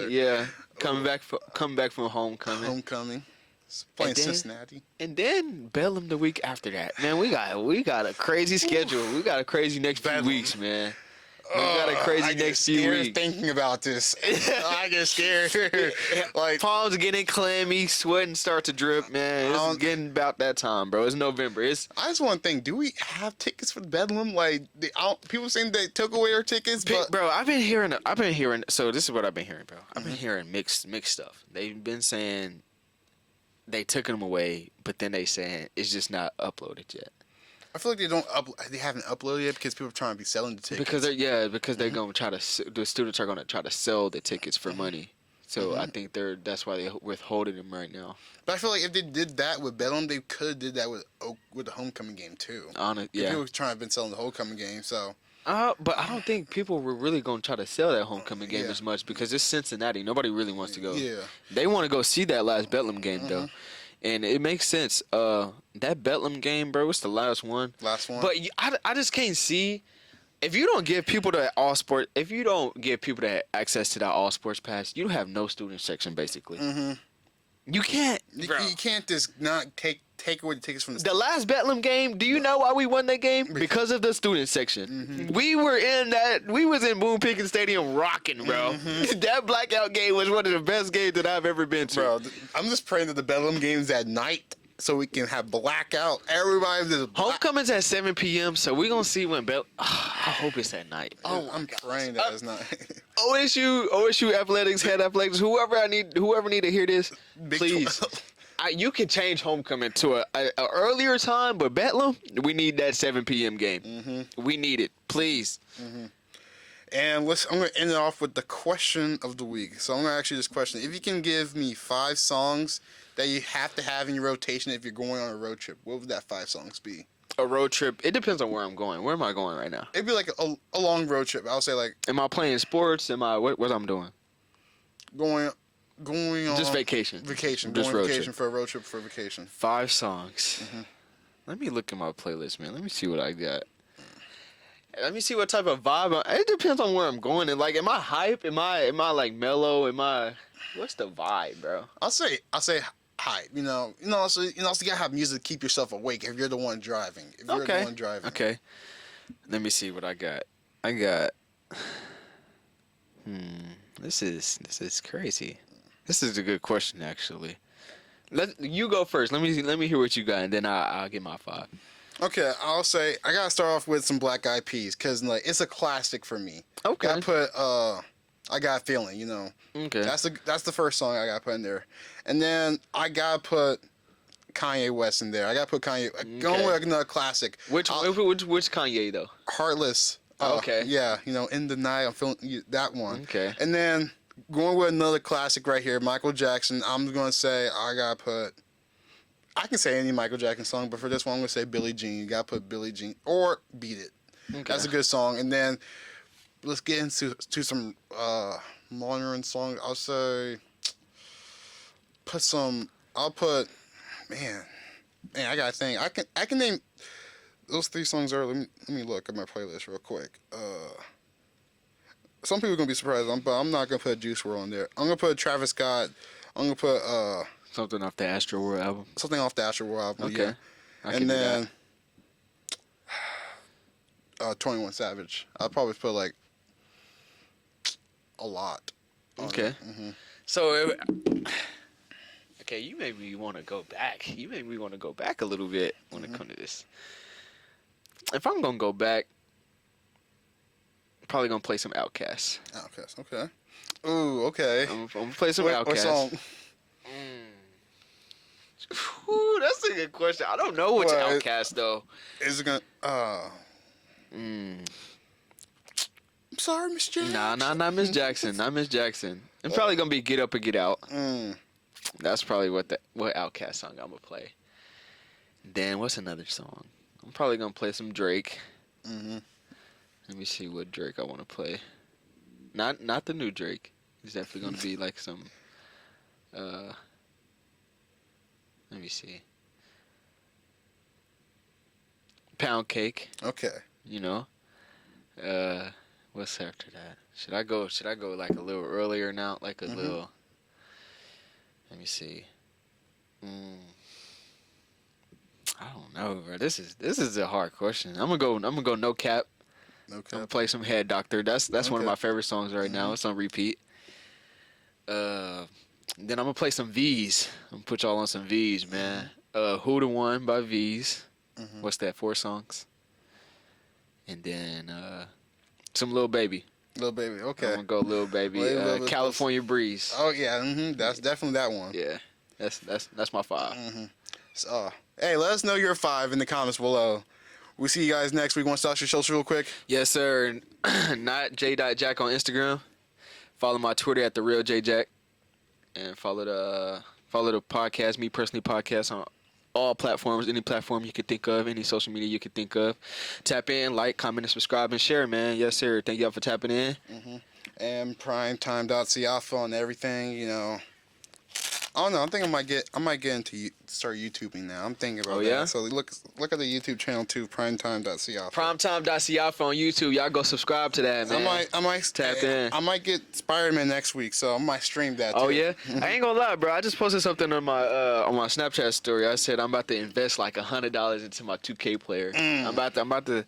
S2: Yeah. Coming back from homecoming.
S1: Homecoming. Playing Cincinnati.
S2: And then Bellum the week after that. Man, we got a crazy schedule. We got a crazy next few weeks, man. We got a crazy next few weeks.
S1: Thinking about this. I get scared. Like
S2: palms getting clammy, sweating start to drip, man. It's getting about that time, bro. It's November. I
S1: just want to think, do we have tickets for Bedlam? Like people saying they took away our tickets, but
S2: bro, I've been hearing so this is what I've been hearing, bro. I've been hearing mixed stuff. They've been saying they took them away, but then they saying it's just not uploaded yet.
S1: I feel like they haven't uploaded yet because people are trying to be selling the tickets.
S2: Because they're going to try to the students are going to try to sell the tickets for money. So I think that's why they're withholding them right now.
S1: But I feel like if they did that with Bedlam, they could have did that with the homecoming game too. People were trying to been selling the homecoming game, so.
S2: But I don't think people were really going to try to sell that homecoming game as much because it's Cincinnati. Nobody really wants to go.
S1: Yeah.
S2: They want to go see that last Bedlam game though, and it makes sense. That Bedlam game, bro, it's the last one.
S1: Last one.
S2: But I just can't see. If you don't give people that access to that all sports pass, you have no student section basically. You can't.
S1: You can't just not take away the tickets from the
S2: last Bedlam game. Do you know why we won that game? Because of the student section. We was in Boone Pickens Stadium rocking, bro. That blackout game was one of the best games that I've ever been to.
S1: Bro, I'm just praying that the Bedlam game's at night so we can have blackout. Everybody just
S2: Homecoming's at 7 p.m. So we're gonna see when I hope it's at night.
S1: Oh, I'm praying that it's not.
S2: OSU athletics, head athletics, whoever need to hear this, please. You can change homecoming to a earlier time, but Bedlam, we need that 7 p.m. game. We need it, please.
S1: And I'm going to end it off with the question of the week. So I'm going to ask you this question: if you can give me 5 songs that you have to have in your rotation if you're going on a road trip, what would that 5 songs be?
S2: A road trip. It depends on where I'm going. Where am I going right now?
S1: It'd be like a long road trip. I'll say like.
S2: Am I playing sports? What I'm doing?
S1: Going on.
S2: Just vacation.
S1: Vacation.
S2: Just
S1: going
S2: road
S1: vacation
S2: trip.
S1: For a road trip for vacation.
S2: 5 songs. Let me look at my playlist, man. Let me see what I got. Let me see what type of vibe. It depends on where I'm going. And like, am I hype? Am I like mellow? What's the vibe, bro?
S1: I'll say hype. Also you gotta have music to keep yourself awake if you're the one driving.
S2: Okay. Let me see what I got. This is crazy. This is a good question, actually. You go first. Let me hear what you got, and then I'll get my 5.
S1: Okay, I'll say I gotta start off with some Black Eyed Peas because like it's a classic for me.
S2: Okay.
S1: I put I Got a Feeling.
S2: Okay.
S1: That's the first song I gotta put in there, and then I gotta put Kanye West in there. I gotta put Kanye. Going with another classic.
S2: Which Kanye though?
S1: Heartless.
S2: Okay.
S1: Yeah, In the Night. I'm feeling that one.
S2: Okay.
S1: And then going with another classic right here, Michael Jackson. I'm gonna say I gotta put. I can say any Michael Jackson song, but for this one, I'm gonna say Billie Jean. You gotta put Billie Jean or Beat It. Okay. That's a good song. And then let's get into some modern songs. I'll say man, I gotta think. I can name those 3 songs earlier. Let me look at my playlist real quick. Some people are gonna be surprised, but I'm not gonna put Juice WRLD on there. I'm gonna put Travis Scott. I'm gonna put
S2: something off the Astro World album.
S1: Something off the Astro World album.
S2: Okay.
S1: Yeah. And then 21 Savage. I'll probably put like a lot.
S2: Okay. So, you made me want to go back. You made me want to go back a little bit when it comes to this. If I'm gonna go back, probably gonna play some Outkast.
S1: Outkast, okay. Ooh, okay.
S2: I'm gonna play some Outkast.
S1: What song?
S2: Ooh, that's a good question. I don't know which Outkast though.
S1: Is it gonna? I'm sorry, Miss Jackson.
S2: Nah, not Miss Jackson. Not Miss Jackson. It's probably gonna be Get Up or Get Out. That's probably what Outkast song I'm gonna play. Then what's another song? I'm probably gonna play some Drake. Let me see what Drake I want to play. Not the new Drake. It's definitely gonna be like some. Let me see. Pound Cake.
S1: Okay.
S2: What's after that? Should I go like a little earlier now? Like a little. Let me see. I don't know, bro. This is a hard question. I'm gonna go No Cap.
S1: No Cap.
S2: I'm gonna play some Head Doctor. That's one of my favorite songs right now. It's on repeat. Then I'm gonna play some V's. I'm gonna put y'all on some V's, man. Who the One by V's. What's that? 4 songs. And then some Lil Baby.
S1: Lil Baby, okay.
S2: I'm gonna go Lil Baby. California Breeze.
S1: Oh yeah, that's definitely that one.
S2: Yeah, that's my 5.
S1: So, hey, let us know your 5 in the comments below. We'll see you guys next week. Want to start your social real quick?
S2: Yes, sir. Not J.Jack on Instagram. Follow my Twitter at TheRealJJack. And follow the podcast, me personally podcast on all platforms, any platform you could think of, any social media you could think of. Tap in, like, comment, and subscribe, and share, man. Yes, sir. Thank y'all for tapping in.
S1: And primetime.ciafa on everything, you know. I don't know. I think I might get into start YouTubing now. I'm thinking about that.
S2: Yeah?
S1: So look at the YouTube channel too, primetime.ciafa.
S2: Primetime.ciafa on YouTube. Y'all go subscribe to that, man.
S1: I might
S2: Tap in.
S1: I might get Spider-Man next week, so I might stream that too.
S2: Oh yeah, I ain't gonna lie, bro. I just posted something on my Snapchat story. I said I'm about to invest like $100 into my 2K player. I'm about to.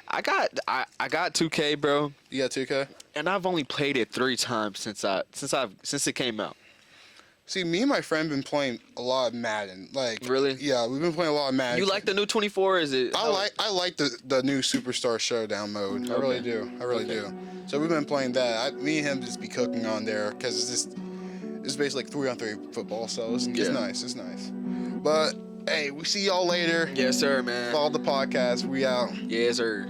S2: I got 2K, bro.
S1: You got 2K?
S2: And I've only played it 3 times since it came out.
S1: See, me and my friend been playing a lot of Madden. Like,
S2: really?
S1: Yeah, we've been playing a lot of Madden.
S2: You like the new 24? Is it?
S1: I like the new Superstar Showdown mode. I really do. So we've been playing that. Me and him just be cooking on there because it's basically like 3-on-3 football. So it's nice. It's nice. But hey, we see y'all later.
S2: Yes, sir, man.
S1: Follow the podcast. We out.
S2: Yes, sir.